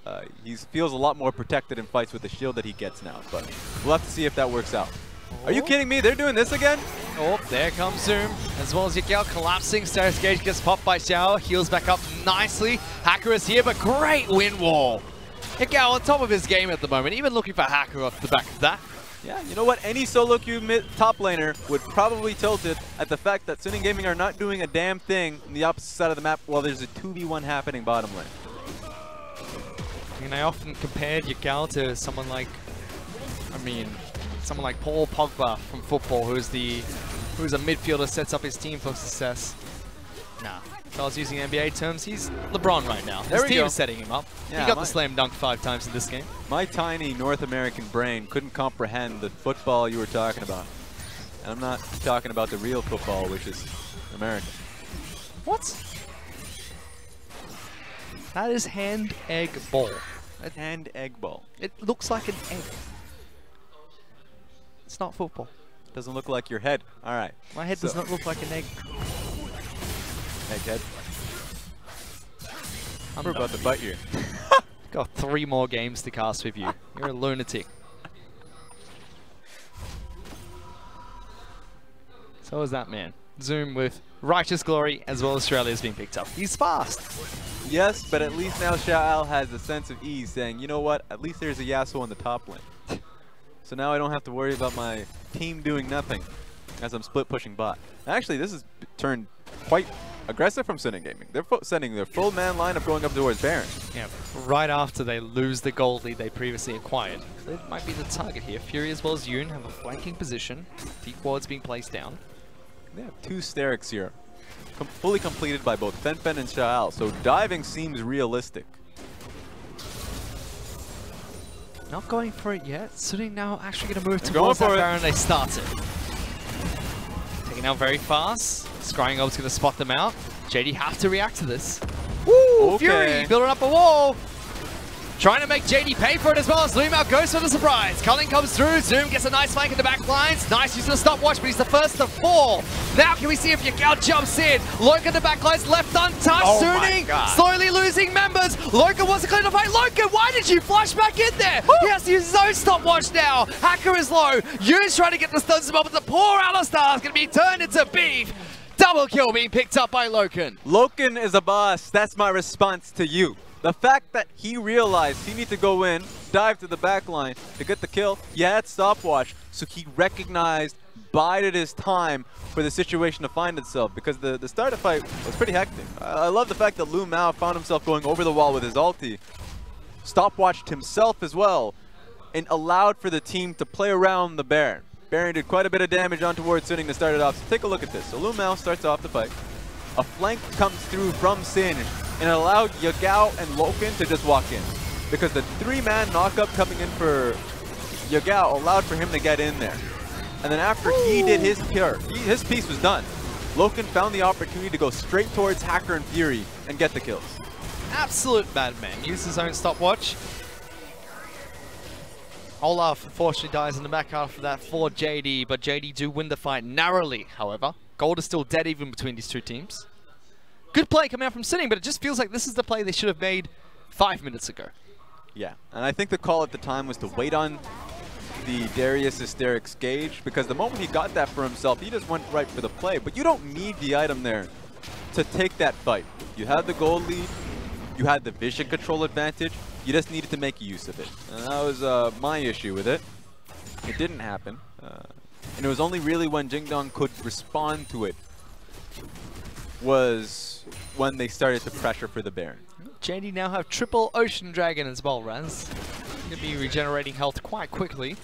He feels a lot more protected in fights with the shield that he gets now, but we'll have to see if that works out. Are you kidding me? They're doing this again? Oh, there comes Zoom, as well as Yagao collapsing. Steris Gauge gets popped by Xiao, heals back up nicely. Hacker is here, but great wind wall. Yagao on top of his game at the moment, even looking for Hacker off the back of that. Yeah, you know what? Any solo queue top laner would probably tilt it at the fact that Suning Gaming are not doing a damn thing on the opposite side of the map while there's a 2v1 happening bottom lane. I mean, I often compared Yagao to someone like, someone like Paul Pogba from football, who's a midfielder, sets up his team for success. Nah. If I was using NBA terms, he's LeBron right now. His team is setting him up. Yeah, he got the slam dunk 5 times in this game. My tiny North American brain couldn't comprehend the football you were talking about. And I'm not talking about the real football, which is American. What? That is hand egg ball. A hand egg ball. It looks like an egg. It's not football. Doesn't look like your head. All right. My head does not look like an egg. Egghead. We're about to bite you. Got 3 more games to cast with you. You're a lunatic. So is that man. Zoom with Righteous Glory as well as Australia's being picked up. He's fast. Yes, but at least now Xiao has a sense of ease, saying, you know what, at least there's a Yasuo on the top lane. So now I don't have to worry about my team doing nothing as I'm split pushing bot. Actually, this has turned quite aggressive from Suning Gaming. They're sending their full man lineup going up towards Baron. Yeah, right after they lose the gold lead they previously acquired. That might be the target here. Fury as well as Yoon have a flanking position. Deep wards being placed down. They have 2 Sterix here, fully completed by both Fen and Xiao, so diving seems realistic. Not going for it yet. Suning now actually going to move towards that Baron they started. Taking out very fast. Scrying Ob's going to spot them out. JD have to react to this. Woo! Okay. Fury building up a wall. Trying to make JD pay for it as well as Luma goes for the surprise. Culling comes through. Zoom gets a nice flank in the back lines. Nice use of the stopwatch, but he's the first to fall. Now can we see if Yagao jumps in. Loka in the back lines left untouched. Oh Suning slowly losing members. Loka wants to clear the fight. Loka, why did you flash back in there? Woo! He has to use his own stopwatch now. Hacker is low. Yoon's trying to get the stuns up, but the poor Alistar is going to be turned into beef. Double kill being picked up by Loken. Loken is a boss. That's my response to you. The fact that he realized he needed to go in, dive to the back line to get the kill, he had stopwatch, so he recognized bided his time for the situation to find itself, because the start of the fight was pretty hectic. I love the fact that Lu Mao found himself going over the wall with his ulti, stopwatched himself as well, and allowed for the team to play around the Baron. Baron did quite a bit of damage on towards Sinning to start it off. So take a look at this. So Lu Mao starts off the fight. A flank comes through from Sin, and it allowed Yagao and Loken to just walk in, because the 3-man knockup coming in for Yagao allowed for him to get in there. And then after he did his his piece was done, Loken found the opportunity to go straight towards Hacker and Fury and get the kills. Absolute madman. Used his own stopwatch. Olaf unfortunately dies in the back after that for JD, but JD do win the fight narrowly, however. Gold is still dead even between these two teams. Good play coming out from Sinning, but it just feels like this is the play they should have made 5 minutes ago. Yeah, and I think the call at the time was to wait on the Darius Hysterics gauge, because the moment he got that for himself, he just went right for the play. But you don't need the item there to take that fight. You had the gold lead, you had the vision control advantage, you just needed to make use of it. And that was my issue with it. It didn't happen. And it was only really when Jingdong could respond to it was when they started to pressure for the Baron. JD now have triple Ocean Dragon as well, Raz. Going to be regenerating health quite quickly.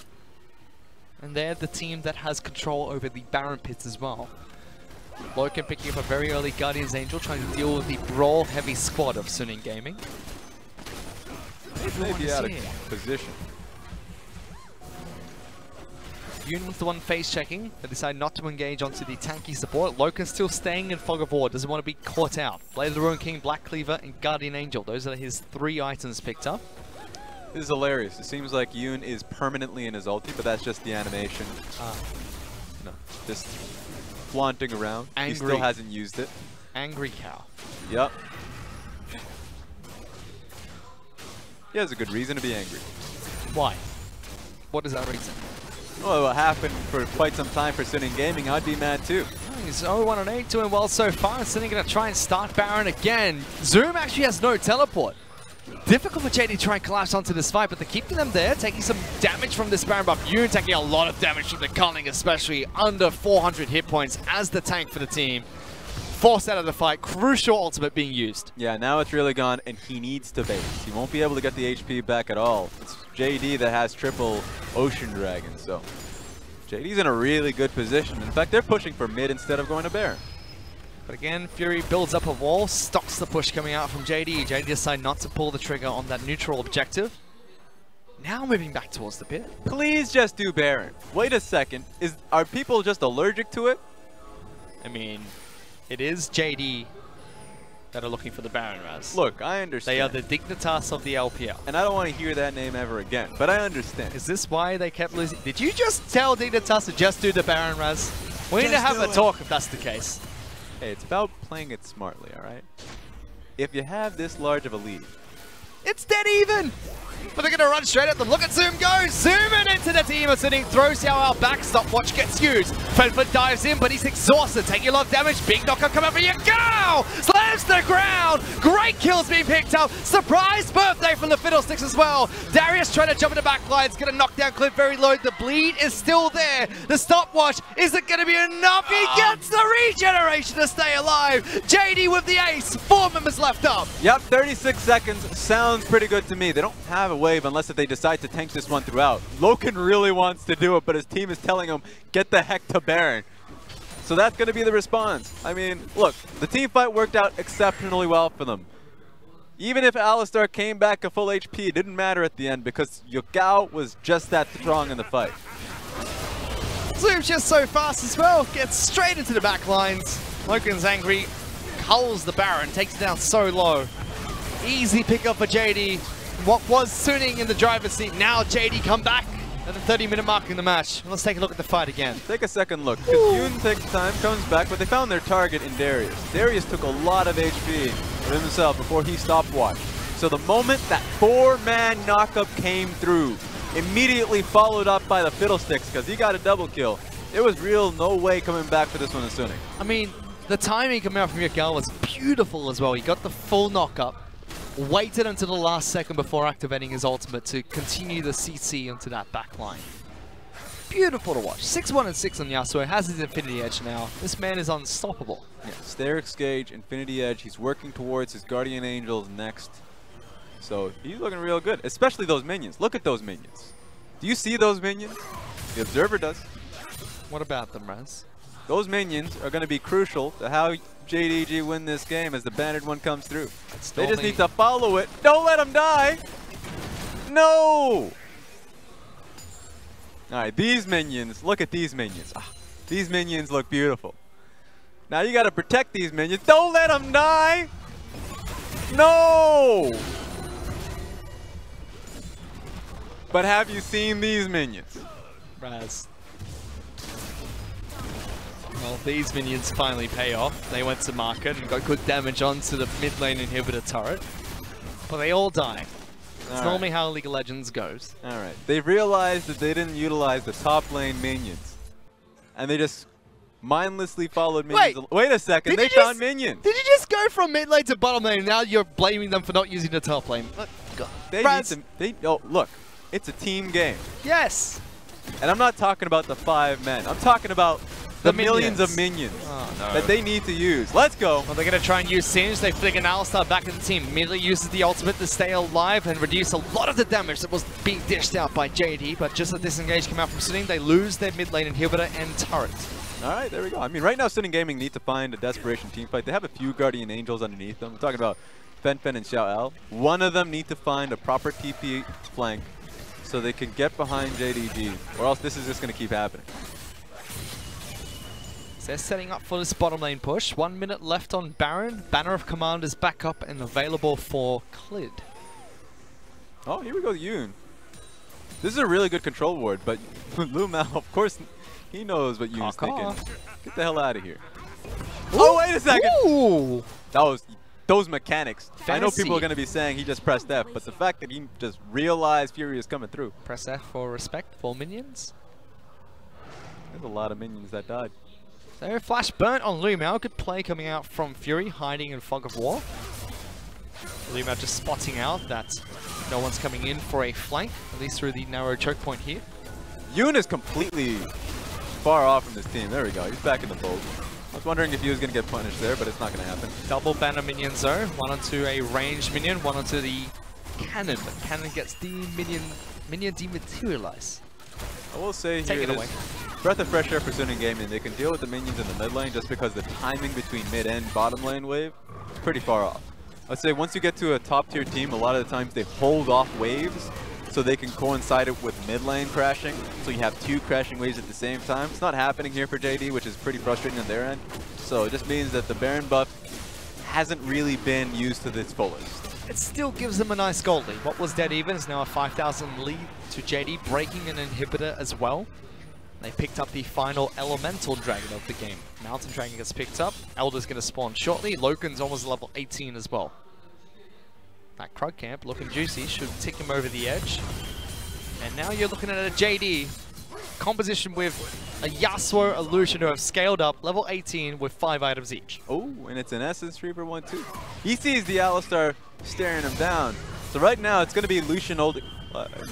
And they're the team that has control over the Baron pits as well. Loken picking up a very early Guardian's Angel, trying to deal with the brawl-heavy squad of Suning Gaming. Maybe out of position. Yoon was the one face checking. They decide not to engage onto the tanky support. Loken still staying in Fog of War, doesn't want to be caught out. Blade of the Ruin King, Black Cleaver, and Guardian Angel. Those are his 3 items picked up. This is hilarious. It seems like Yoon is permanently in his ulti, but that's just the animation. No, just flaunting around. Angry. He still hasn't used it. Angry cow. Yep. He has a good reason to be angry. Why? What is that reason? Well, what happened for quite some time for Sinning Gaming, I'd be mad too. He's 0-1-8, doing well so far. Sinning going to try and start Baron again. Zoom actually has no teleport. Difficult for JD to try and collapse onto this fight, but they're keeping them there, taking some damage from this Baron buff. Yoon taking a lot of damage from the Culling, especially under 400 hit points as the tank for the team. Forced out of the fight, crucial ultimate being used. Yeah, now it's really gone, and he needs to base. He won't be able to get the HP back at all. It's JD that has triple Ocean Dragon, so JD's in a really good position. In fact, they're pushing for mid instead of going to Baron. But again, Fury builds up a wall, stops the push coming out from JD. JD decides not to pull the trigger on that neutral objective. Now moving back towards the pit. Please just do Baron. Wait a second. Are people just allergic to it? I mean, it is JD that are looking for the Baron, Raz. Look, I understand. They are the Dignitas of the LPL. And I don't want to hear that name ever again, but I understand. Is this why they kept losing? Did you just tell Dignitas to just do the Baron, Raz? We need to have a talk if that's the case. Hey, it's about playing it smartly, alright? If you have this large of a lead, it's dead even! But they're going to run straight at them. Look at Zoom go! Zooming into the team of Sinning. Throws Xiao out back. Stopwatch gets used. Fenford dives in, but he's exhausted. Taking a lot of damage. Big knockup coming for you. Go! Slams to the ground. Great kills being picked up. Surprise birthday from the Fiddlesticks as well. Darius trying to jump in the back line. It's going to knock down Clip very low. The bleed is still there. The stopwatch isn't going to be enough. He gets the regeneration to stay alive. JD with the ace. 4 members left up. Yep, 36 seconds sounds pretty good to me. They don't have a wave unless if they decide to tank this one throughout. Loken really wants to do it, but his team is telling him, get the heck to Baron. So that's going to be the response. I mean, look, the team fight worked out exceptionally well for them. Even if Alistar came back at full HP, it didn't matter at the end because Yagao was just that strong in the fight. Zoom's just so fast as well. Gets straight into the back lines. Loken's angry. Culls the Baron. Takes it down so low. Easy pickup for JD. What was Suning in the driver's seat, now JD come back at the 30-minute mark in the match. Let's take a look at the fight again. Take a second look, because Yoon takes time, comes back, but they found their target in Darius. Darius took a lot of HP for himself before he stopped watch. So the moment that 4-man knockup came through, immediately followed up by the Fiddlesticks, because he got a double kill. There was real no way coming back for this one in Suning. I mean, the timing coming out from Yagao was beautiful as well. He got the full knockup. Waited until the last second before activating his ultimate to continue the CC onto that back line. Beautiful to watch. 6-1 and 6 on Yasuo. Has his Infinity Edge now. This man is unstoppable. Yeah, Sterix Gauge, Infinity Edge. He's working towards his Guardian Angels next. So he's looking real good, especially those minions. Look at those minions. Do you see those minions? The Observer does. What about them, Raz? Those minions are going to be crucial to how JDG win this game as the Banded one comes through. They just need to follow it. Don't let them die. No! Alright, these minions, look at these minions. Ah, these minions look beautiful. Now you gotta protect these minions. Don't let them die! No! But have you seen these minions? Raz. Well, these minions finally pay off. They went to market and got good damage onto the mid lane inhibitor turret. But they all die. It's normally how League of Legends goes. Alright. They realized that they didn't utilize the top lane minions. And they just mindlessly followed minions. Wait a second, they found minions. Did you just go from mid lane to bottom lane and now you're blaming them for not using the top lane? Oh, look, it's a team game. Yes. And I'm not talking about the 5 men. I'm talking about the millions of minions that they need to use. Let's go. Well, they're going to try and use Singe. They flick an Alistar back in the team. Immediately uses the ultimate to stay alive and reduce a lot of the damage that was being dished out by JD. But just as disengage came out from Sinning, they lose their mid lane inhibitor and turret. All right, there we go. I mean, right now, Sinning Gaming need to find a desperation team fight. They have a few Guardian Angels underneath them. We're talking about Fen and Xiao El. One of them need to find a proper TP flank so they can get behind JDG, or else this is just going to keep happening. They're setting up for this bottom lane push. 1 minute left on Baron. Banner of Command is back up and available for Clid. Oh, here we go, Yoon. This is a really good control ward, but Lumao, of course, he knows what Yoon's thinking. Get the hell out of here. Ooh. Oh, wait a second! Ooh. That was those mechanics. Fancy. I know people are going to be saying he just pressed F, but the fact that he just realized Fury is coming through. Press F for respect for minions. There's a lot of minions that died. So flash burnt on Lumao. Good play coming out from Fury, hiding in Fog of War. Lumao just spotting out that no one's coming in for a flank, at least through the narrow choke point here. Yoon is completely far off from this team. There we go. He's back in the fold. I was wondering if he was going to get punished there, but it's not going to happen. Double banner minions though. One onto a ranged minion, one onto the cannon. But cannon gets the minion dematerialize. I will say here, take it away. Breath of fresh air for Sinning Gaming. They can deal with the minions in the mid lane just because the timing between mid and bottom lane wave is pretty far off. I'd say once you get to a top tier team, a lot of the times they hold off waves so they can coincide it with mid lane crashing. So you have 2 crashing waves at the same time. It's not happening here for JD, which is pretty frustrating on their end. So it just means that the Baron buff hasn't really been used to its fullest. It still gives them a nice goal lead. What was dead even is now a 5,000 lead to JD, breaking an inhibitor as well. They picked up the final elemental dragon of the game. Mountain dragon gets picked up. Elder's going to spawn shortly. Loken's almost level 18 as well. That Krug camp looking juicy, should tick him over the edge. And now you're looking at a JD composition with a Yasuo, a Lucian who have scaled up, level 18 with 5 items each. Oh, and it's an Essence Reaper 1-2. He sees the Alistar staring him down. So right now it's going to be Lucian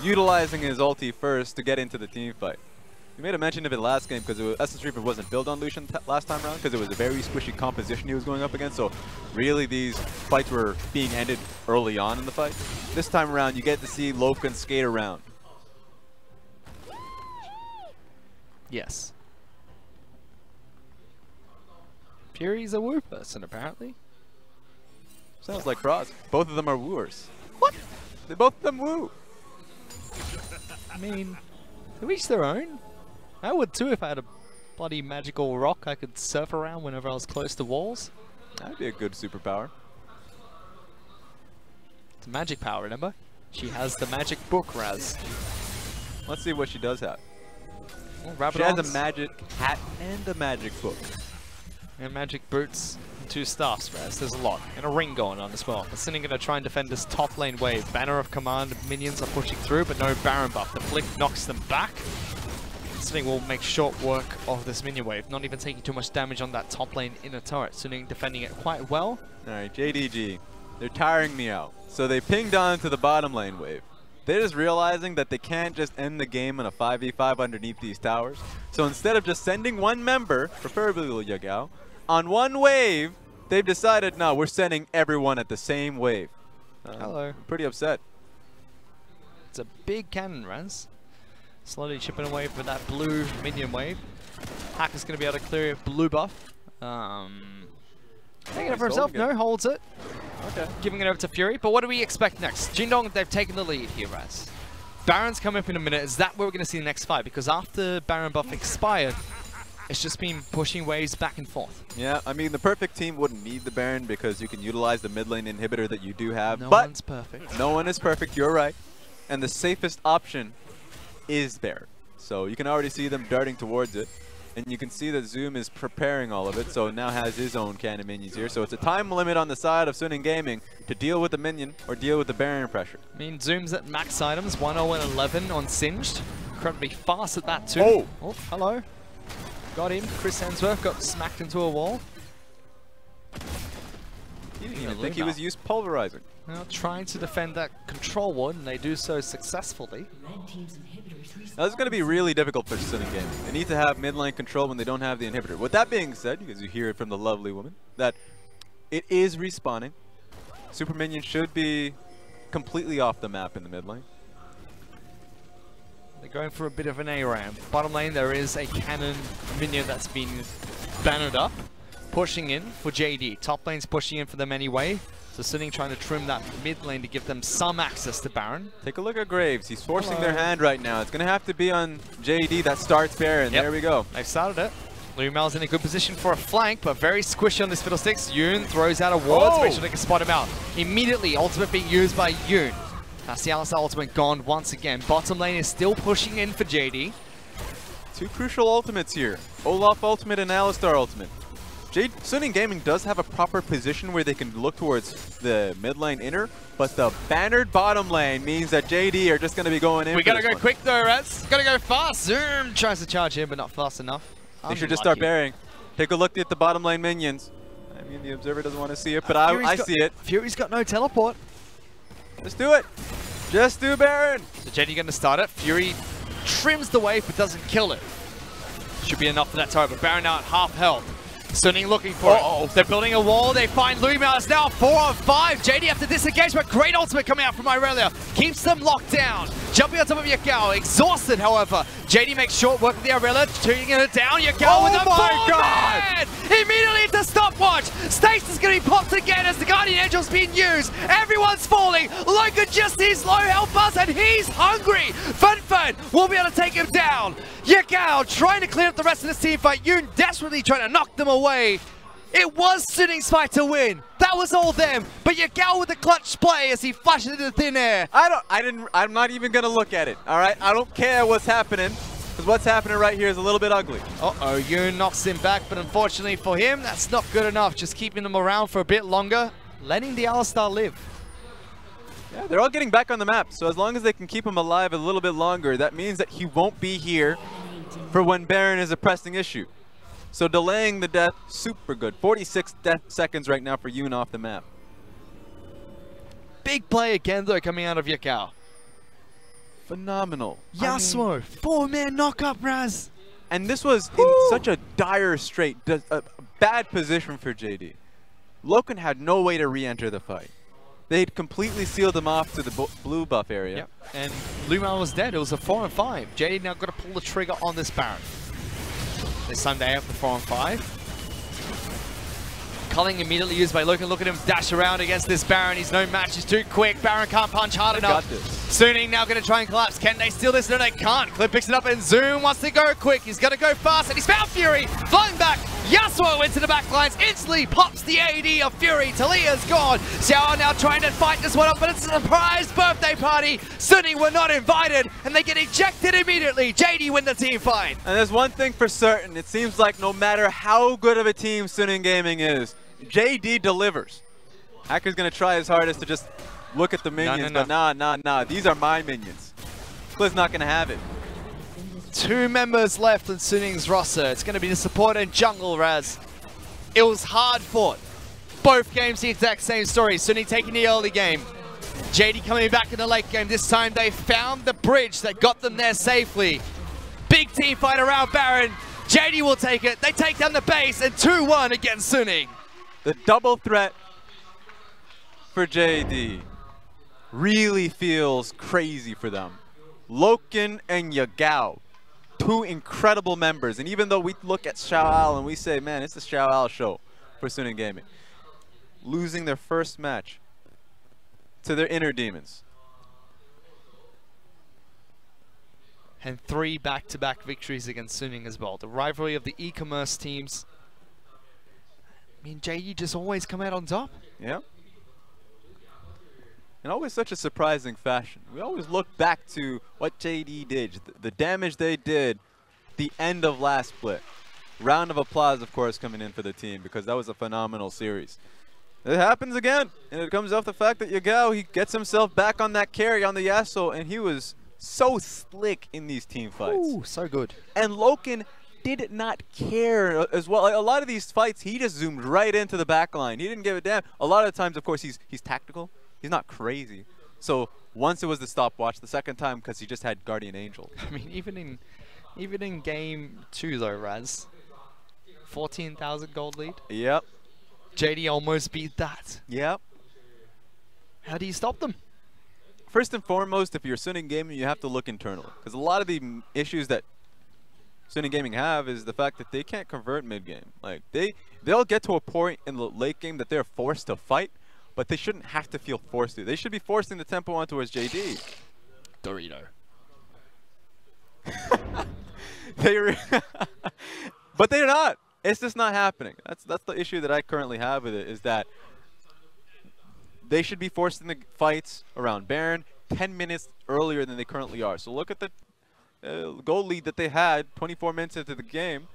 utilizing his ulti first to get into the team fight. We made a mention of it last game because Essence Reaper wasn't built on Lucian last time around because it was a very squishy composition he was going up against. So really these fights were being ended early on in the fight. This time around you get to see Loken skate around. Yes. Fury's a woo person apparently. Sounds like Cross. Both of them are wooers. What? They both of them woo. I mean, to each their own. I would too if I had a bloody magical rock I could surf around whenever I was close to walls. That'd be a good superpower. It's a magic power, remember? She has the magic book, Raz. Let's see what she does have. Well, she has a magic hat and a magic book. And magic boots and 2 staffs, Raz. There's a lot. And a ring going on as well. Sinning going to try and defend this top lane wave. Banner of Command minions are pushing through, but no Baron buff. The flick knocks them back. Sinning will make short work of this minion wave, not even taking too much damage on that top lane inner turret. Sinning defending it quite well. Alright, JDG. They're tiring me out. So they pinged on to the bottom lane wave. They're just realizing that they can't just end the game in a 5v5 underneath these towers. So instead of just sending one member, preferably Yagao, on one wave, they've decided, no, we're sending everyone at the same wave. Hello. I'm pretty upset. It's a big cannon, Raz. Slowly chipping away for that blue minion wave. Hacker's going to be able to clear it. Blue buff. Taking it for himself. No, holds it. Okay. Giving it over to Fury. But what do we expect next? Jindong, they've taken the lead here, Raz. Baron's coming up in a minute. Is that where we're going to see the next fight? Because after Baron buff expired, it's just been pushing waves back and forth. Yeah, I mean, the perfect team wouldn't need the Baron because you can utilize the mid lane inhibitor that you do have. No but one's perfect. No one is perfect, you're right. And the safest option is Baron. So you can already see them darting towards it. And you can see that Zoom is preparing all of it, so now has his own cannon minions here. So it's a time limit on the side of Suning Gaming to deal with the minion or deal with the Baron pressure. I mean, Zoom's at max items, 1-0 and 11 on Singed. Incredibly fast at that too. Oh, hello. Got him. Chris Hemsworth got smacked into a wall. He didn't even think he was used pulverizing. Now trying to defend that control ward, and they do so successfully. Now, this is going to be really difficult for Suning Gaming. They need to have mid lane control when they don't have the inhibitor. With that being said, because you hear it from the lovely woman, that it is respawning. Super Minion should be completely off the map in the mid lane. They're going for a bit of an ARAM. Bottom lane, there is a cannon minion that's been bannered up. Pushing in for JD. Top lane's pushing in for them anyway. So Suning trying to trim that mid lane to give them some access to Baron. Take a look at Graves. He's forcing their hand right now. It's going to have to be on JD that starts Baron. Yep. There we go. They've started it. Lumel's in a good position for a flank, but very squishy on this Fiddlesticks. Yoon throws out a ward to make sure they can spot him out. Immediately, ultimate being used by Yoon. That's the Alistar ultimate gone once again. Bottom lane is still pushing in for JD. Two crucial ultimates here. Olaf ultimate and Alistar ultimate. Suning Gaming does have a proper position where they can look towards the mid lane inner, but the bannered bottom lane means that JD are just going to be going in. We got to go quick though, Rez. Got to go fast. Zoom tries to charge in, but not fast enough. They should just start bearing. Take a look at the bottom lane minions. I mean, the observer doesn't want to see it, but I see it. Fury's got no teleport. Just do it. Just do Baron. So JD going to start it. Fury trims the wave, but doesn't kill it. Should be enough for that turret, but Baron now at half health. Suning looking for it. They're building a wall. They find Lumel. It's now 4 on 5. JD have to disengage, but great ultimate coming out from Irelia. Keeps them locked down. Jumping on top of Yagao. Exhausted, however. JD makes short work with the Irelia, tuning it down. Yagao with a God! Immediately into stopwatch. Stace is going to be popped again as the Guardian Angel's being used. Everyone's falling. Logan just sees low health bars, and he's hungry. Fun will be able to take him down. Yagao trying to clean up the rest of this team fight. Yoon desperately trying to knock them away. It was Suning's fight to win. That was all them. But Yagao with the clutch play as he flashes into thin air. I'm not even gonna look at it. All right, I don't care what's happening, because what's happening right here is a little bit ugly. Yoon knocks him back, but unfortunately for him, that's not good enough. Just keeping them around for a bit longer, letting the Alistar live. Yeah, they're all getting back on the map, so as long as they can keep him alive a little bit longer, that means that he won't be here for when Baron is a pressing issue. So delaying the death, super good. 46 seconds right now for Yoon off the map. Big play again, though, coming out of Yagao. Phenomenal. Yasuo, 4-man knock-up, Raz. And this was in such a dire strait, a bad position for JD. Loken had no way to re-enter the fight. They'd completely sealed him off to the blue buff area. Yep. And Lumel was dead. It was a 4 on 5. JD now got to pull the trigger on this Baron. This Sunday up the 4 on 5. Culling immediately used by Loken. Look at him dash around against this Baron. He's no match. He's too quick. Baron can't punch hard enough. Suning now going to try and collapse. Can they steal this? No, they can't. Clip picks it up and Zoom wants to go quick. He's going to go fast and he's found Fury. Flying back. Yasuo into the back lines. Instantly pops the AD of Fury. Talia's gone. Xiao now trying to fight this one up, but it's a surprise birthday party. Suning were not invited and they get ejected immediately. JD win the team fight. And there's one thing for certain. It seems like no matter how good of a team Suning Gaming is, JD delivers. Hacker's going to try his hardest to just look at the minions, but nah. These are my minions. Split's not going to have it. 2 members left in Suning's roster. It's going to be the support and jungle, Raz. It was hard fought. Both games the exact same story. Suning taking the early game. JD coming back in the late game. This time they found the bridge that got them there safely. Big team fight around Baron. JD will take it. They take down the base and 2-1 against Suning. The double threat for JD really feels crazy for them. Loken and Yagao, two incredible members. And even though we look at Xiaoao and we say, man, it's the Xiaoao show for Suning Gaming, losing their first match to their inner demons. And 3 back-to-back victories against Suning as well. The rivalry of the e-commerce teams. I mean, JD just always come out on top. Yeah. In always such a surprising fashion. We always look back to what JD did, the damage they did the end of last split. Round of applause, of course, coming in for the team because that was a phenomenal series. It happens again, and it comes off the fact that Yagao, he gets himself back on that carry on the Yasuo, and he was so slick in these team fights. Ooh, so good. And Loken did not care as well. Like, a lot of these fights, he just zoomed right into the back line. He didn't give a damn. A lot of times, of course, he's tactical. He's not crazy. So once it was the stopwatch, the second time because he just had Guardian Angel. I mean, even in game 2 though, Raz, 14,000 gold lead. Yep. JD almost beat that. Yep. How do you stop them? First and foremost, if you're Suning Gaming, you have to look internal. Because a lot of the issues that Suning Gaming have is the fact that they can't convert mid-game. Like, they'll get to a point in the late game that they're forced to fight, but they shouldn't have to feel forced to. They should be forcing the tempo on towards JD. Dorito. But they're not. It's just not happening. That's the issue that I currently have with it, is that they should be forcing the fights around Baron 10 minutes earlier than they currently are. So look at the goal lead that they had 24 minutes into the game,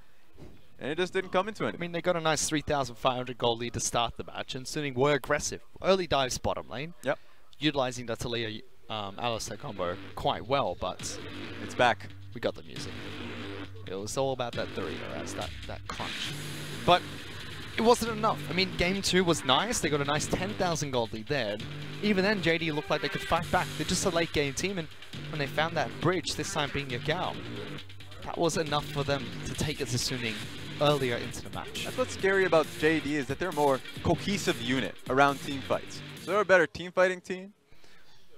and it just didn't come into it. I mean, they got a nice 3,500 goal lead to start the match, and Suning were aggressive. Early dives bottom lane. Yep. Utilizing the Talia Alistair combo quite well, but it's back. We got the music. It was all about that Dorito as that crunch. But it wasn't enough. I mean, game 2 was nice. They got a nice 10,000 gold lead there. Even then, JD looked like they could fight back. They're just a late game team, and when they found that bridge, this time being Yagao, that was enough for them to take it to Suning earlier into the match. That's what's scary about JD, is that they're a more cohesive unit around team fights. So they're a better team fighting team.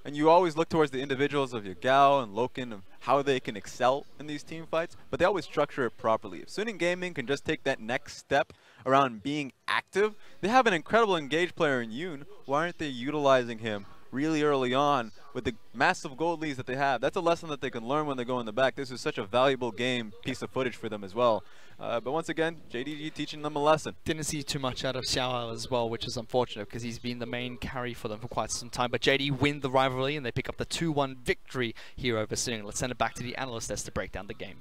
And you always look towards the individuals of Yagao and Loken of how they can excel in these team fights, but they always structure it properly. If Suning Gaming can just take that next step around being active, they have an incredible engaged player in Yoon. Why aren't they utilizing him really early on with the massive gold leads that they have? That's a lesson that they can learn when they go in the back. This is such a valuable game piece of footage for them as well. But once again, JDG teaching them a lesson. Didn't see too much out of Xiaoao as well, which is unfortunate because he's been the main carry for them for quite some time. But JD win the rivalry and they pick up the 2-1 victory here over Suning. Let's send it back to the analyst desk to break down the game.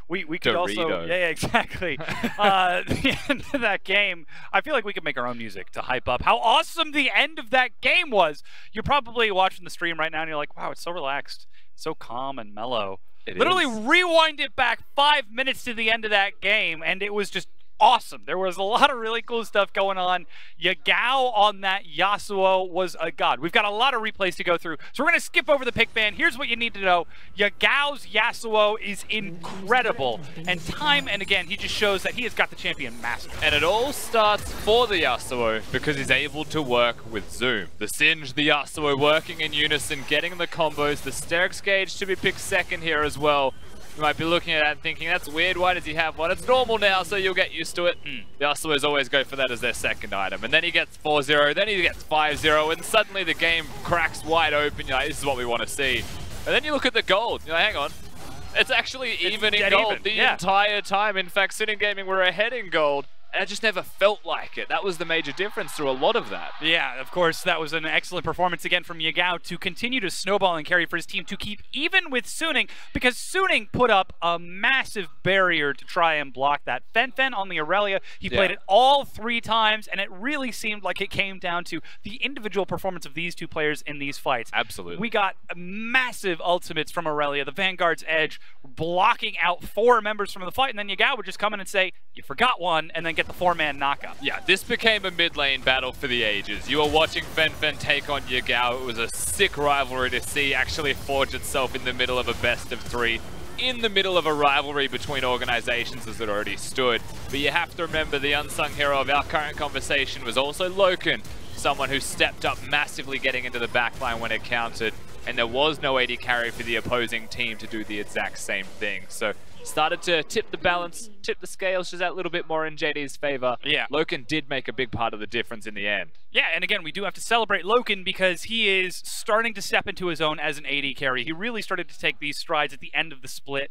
we could also, yeah, exactly. The end of that game, I feel like we could make our own music to hype up how awesome the end of that game was. You're probably watching the stream right now and you're like, wow, it's so relaxed, so calm and mellow. Literally rewind it back 5 minutes to the end of that game and it was just awesome. There was a lot of really cool stuff going on. Yagao on that Yasuo was a god. We've got a lot of replays to go through, so we're going to skip over the pick ban. Here's what you need to know. Yagao's Yasuo is incredible, and time and again, he just shows that he has got the champion mastered. And it all starts for the Yasuo because he's able to work with Zoom. The Singe, the Yasuo working in unison, getting the combos. The Sterix Gauge to be picked second here as well. You might be looking at that and thinking, that's weird, why does he have one? It's normal now, so you'll get used to it. The Yasuos always go for that as their second item. And then he gets 4-0, then he gets 5-0, and suddenly the game cracks wide open. You're like, this is what we want to see. And then you look at the gold, you're like, hang on. It's actually even in gold the entire time. In fact, Suning Gaming were ahead in gold. And it just never felt like it. That was the major difference through a lot of that. Yeah, of course, that was an excellent performance again from Yagao to continue to snowball and carry for his team to keep even with Suning, because Suning put up a massive barrier to try and block that. Fen on the Aurelia, he played it all 3 times, and it really seemed like it came down to the individual performance of these two players in these fights. Absolutely. We got massive ultimates from Aurelia, the Vanguard's Edge, blocking out 4 members from the fight, and then Yagao would just come in and say, you forgot one, and then get get the 4-man knockup. Yeah, this became a mid lane battle for the ages. You were watching Fen take on Yagao. It was a sick rivalry to see actually forge itself in the middle of a best of 3. In the middle of a rivalry between organizations as it already stood. But you have to remember the unsung hero of our current conversation was also Loken, someone who stepped up massively getting into the backline when it counted, and there was no AD carry for the opposing team to do the exact same thing. So started to tip the balance, tip the scales just that little bit more in JD's favor. Yeah. Loken did make a big part of the difference in the end. Yeah, and again, we do have to celebrate Loken because he is starting to step into his own as an AD carry. He really started to take these strides at the end of the split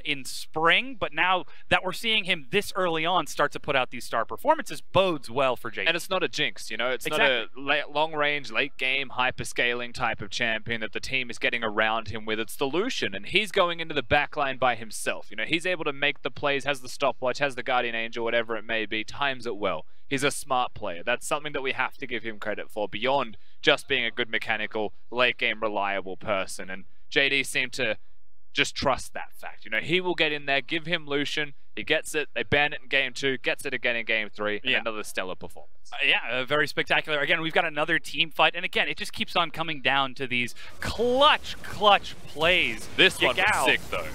in spring, but now that we're seeing him this early on start to put out these star performances bodes well for JD. And it's not a jinx, you know, it's exactly. not a long-range, late-game, hyper-scaling type of champion that the team is getting around him with. It's the Lucian, and he's going into the backline by himself. You know, he's able to make the plays, has the stopwatch, has the Guardian Angel, whatever it may be, times it well. He's a smart player. That's something that we have to give him credit for, beyond just being a good mechanical, late-game, reliable person. And JD seemed to just trust that fact. You know, he will get in there, give him Lucian, he gets it, they ban it in game 2, gets it again in game 3, and another stellar performance. Yeah, very spectacular. Again, we've got another team fight, and again, it just keeps on coming down to these clutch plays. This one was sick, though.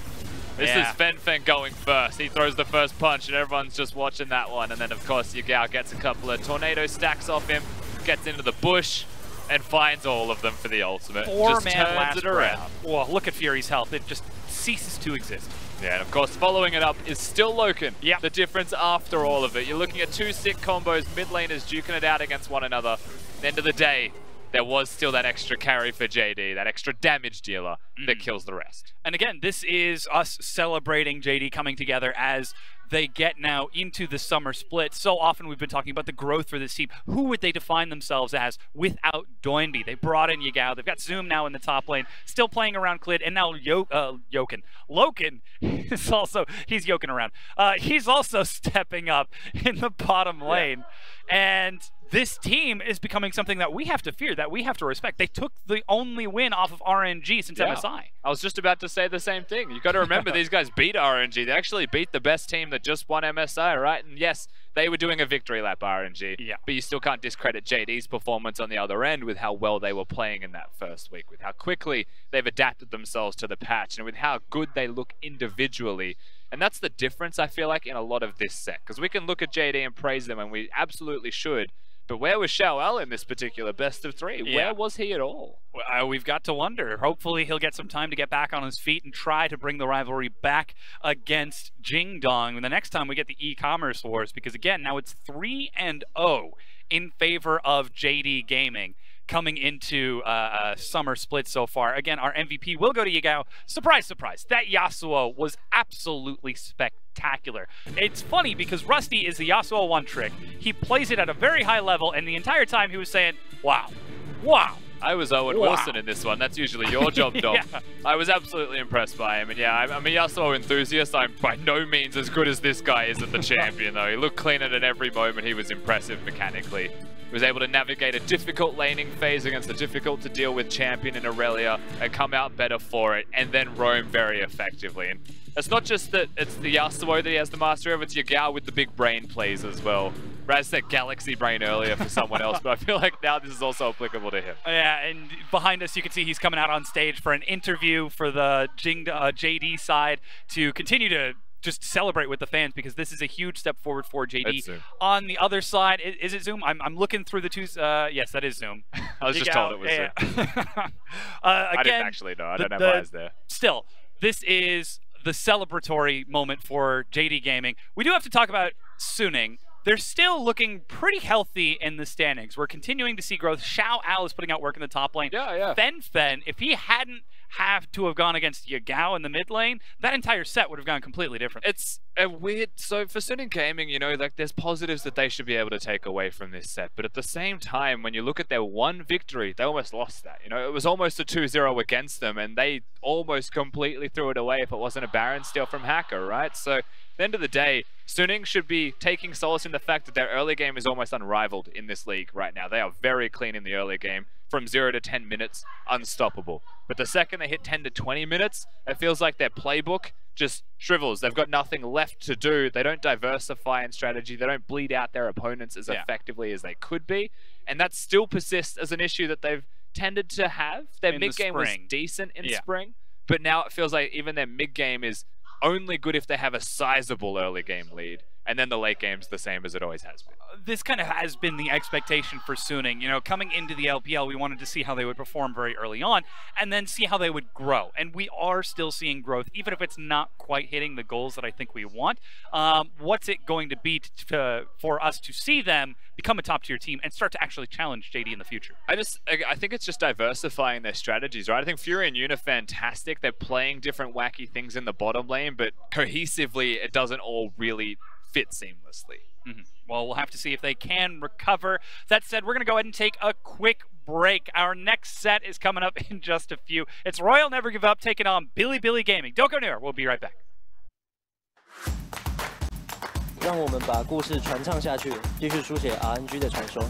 This is Fen going first. He throws the first punch and everyone's just watching that one. And then, of course, Yagao gets a couple of tornado stacks off him, gets into the bush, and finds all of them for the ultimate. 4-man last round. Whoa, look at Fury's health. It just ceases to exist. Yeah, and of course, following it up is still Loken. Yeah. The difference after all of it. You're looking at 2 sick combos, mid laners duking it out against one another. At the end of the day, there was still that extra carry for JD, that extra damage dealer that kills the rest. And again, this is us celebrating JD coming together as they get now into the summer split. So often we've been talking about the growth for this team. Who would they define themselves as without Doinby? They brought in Yagao. They've got Zoom now in the top lane, still playing around Clid, and now Loken is also, he's yoking around. He's also stepping up in the bottom lane. And this team is becoming something that we have to fear, that we have to respect. They took the only win off of RNG since MSI. I was just about to say the same thing. You got to remember these guys beat RNG. They actually beat the best team that just won MSI, right? And yes, they were doing a victory lap RNG. Yeah. But you still can't discredit JD's performance on the other end with how well they were playing in that first week, with how quickly they've adapted themselves to the patch, and with how good they look individually. And that's the difference, I feel like, in a lot of this set. Because we can look at JD and praise them, and we absolutely should. But where was Xiao in this particular best of 3? Yeah. Where was he at all? Well, we've got to wonder. Hopefully he'll get some time to get back on his feet and try to bring the rivalry back against Jingdong the next time we get the e-commerce wars. Because again, now it's 3-0 in favor of JD Gaming coming into summer split so far. Again, our MVP will go to Yagao. Surprise, surprise. That Yasuo was absolutely spectacular. It's funny because Rusty is the Yasuo one trick. He plays it at a very high level, and the entire time he was saying, wow, wow. I was Owen Wilson in this one. That's usually your job, Dom. Yeah. I was absolutely impressed by him. And yeah, I'm a Yasuo enthusiast. I'm by no means as good as this guy is at the champion, though. He looked clean at every moment. He was impressive mechanically. He was able to navigate a difficult laning phase against a difficult to deal with champion in Aurelia and come out better for it, and then roam very effectively. And it's not just that it's the Yasuo that he has the mastery of, it's Yagao with the big brain plays as well. Raz said Galaxy Brain earlier for someone else, but I feel like now this is also applicable to him. Yeah, and behind us you can see he's coming out on stage for an interview for the JD side to continue to just celebrate with the fans, because this is a huge step forward for JD. On the other side, is it Zoom? I'm looking through the two. Yes, that is Zoom. I was just told it was Zoom. Again, I didn't actually know. I don't have eyes there. Still, this is the celebratory moment for JD Gaming. We do have to talk about Suning. They're still looking pretty healthy in the standings. We're continuing to see growth. Xiao Al is putting out work in the top lane. Yeah. Fen, if he hadn't have to have gone against Yagao in the mid lane, that entire set would have gone completely different. It's a weird, so for Suning Gaming, you know, like there's positives that they should be able to take away from this set, but at the same time, when you look at their one victory, they almost lost that. You know, it was almost a 2-0 against them, and they almost completely threw it away if it wasn't a Baron steal from FLICKR, right? So the end of the day, Suning should be taking solace in the fact that their early game is almost unrivaled in this league right now. They are very clean in the early game. From 0 to 10 minutes, unstoppable. But the second they hit 10 to 20 minutes, it feels like their playbook just shrivels. They've got nothing left to do. They don't diversify in strategy. They don't bleed out their opponents as effectively as they could be. And that still persists as an issue that they've tended to have. Their mid-game was decent in spring, but now it feels like even their mid-game is only good if they have a sizable early game lead. And then the late game's the same as it always has been. This kind of has been the expectation for Suning. You know, coming into the LPL, we wanted to see how they would perform very early on and then see how they would grow. And we are still seeing growth, even if it's not quite hitting the goals that I think we want. What's it going to be for us to see them become a top-tier team and start to actually challenge JD in the future? I think it's just diversifying their strategies, right? I think Fury and Yun are fantastic. They're playing different wacky things in the bottom lane, but cohesively, it doesn't all really fit seamlessly. Well, we'll have to see if they can recover. That said, we're going to go ahead and take a quick break. Our next set is coming up in just a few. It's Royal Never Give Up taking on Billy Gaming. Don't go near. We'll be right back. 让我们把故事传唱下去，继续书写 RNG 的传说。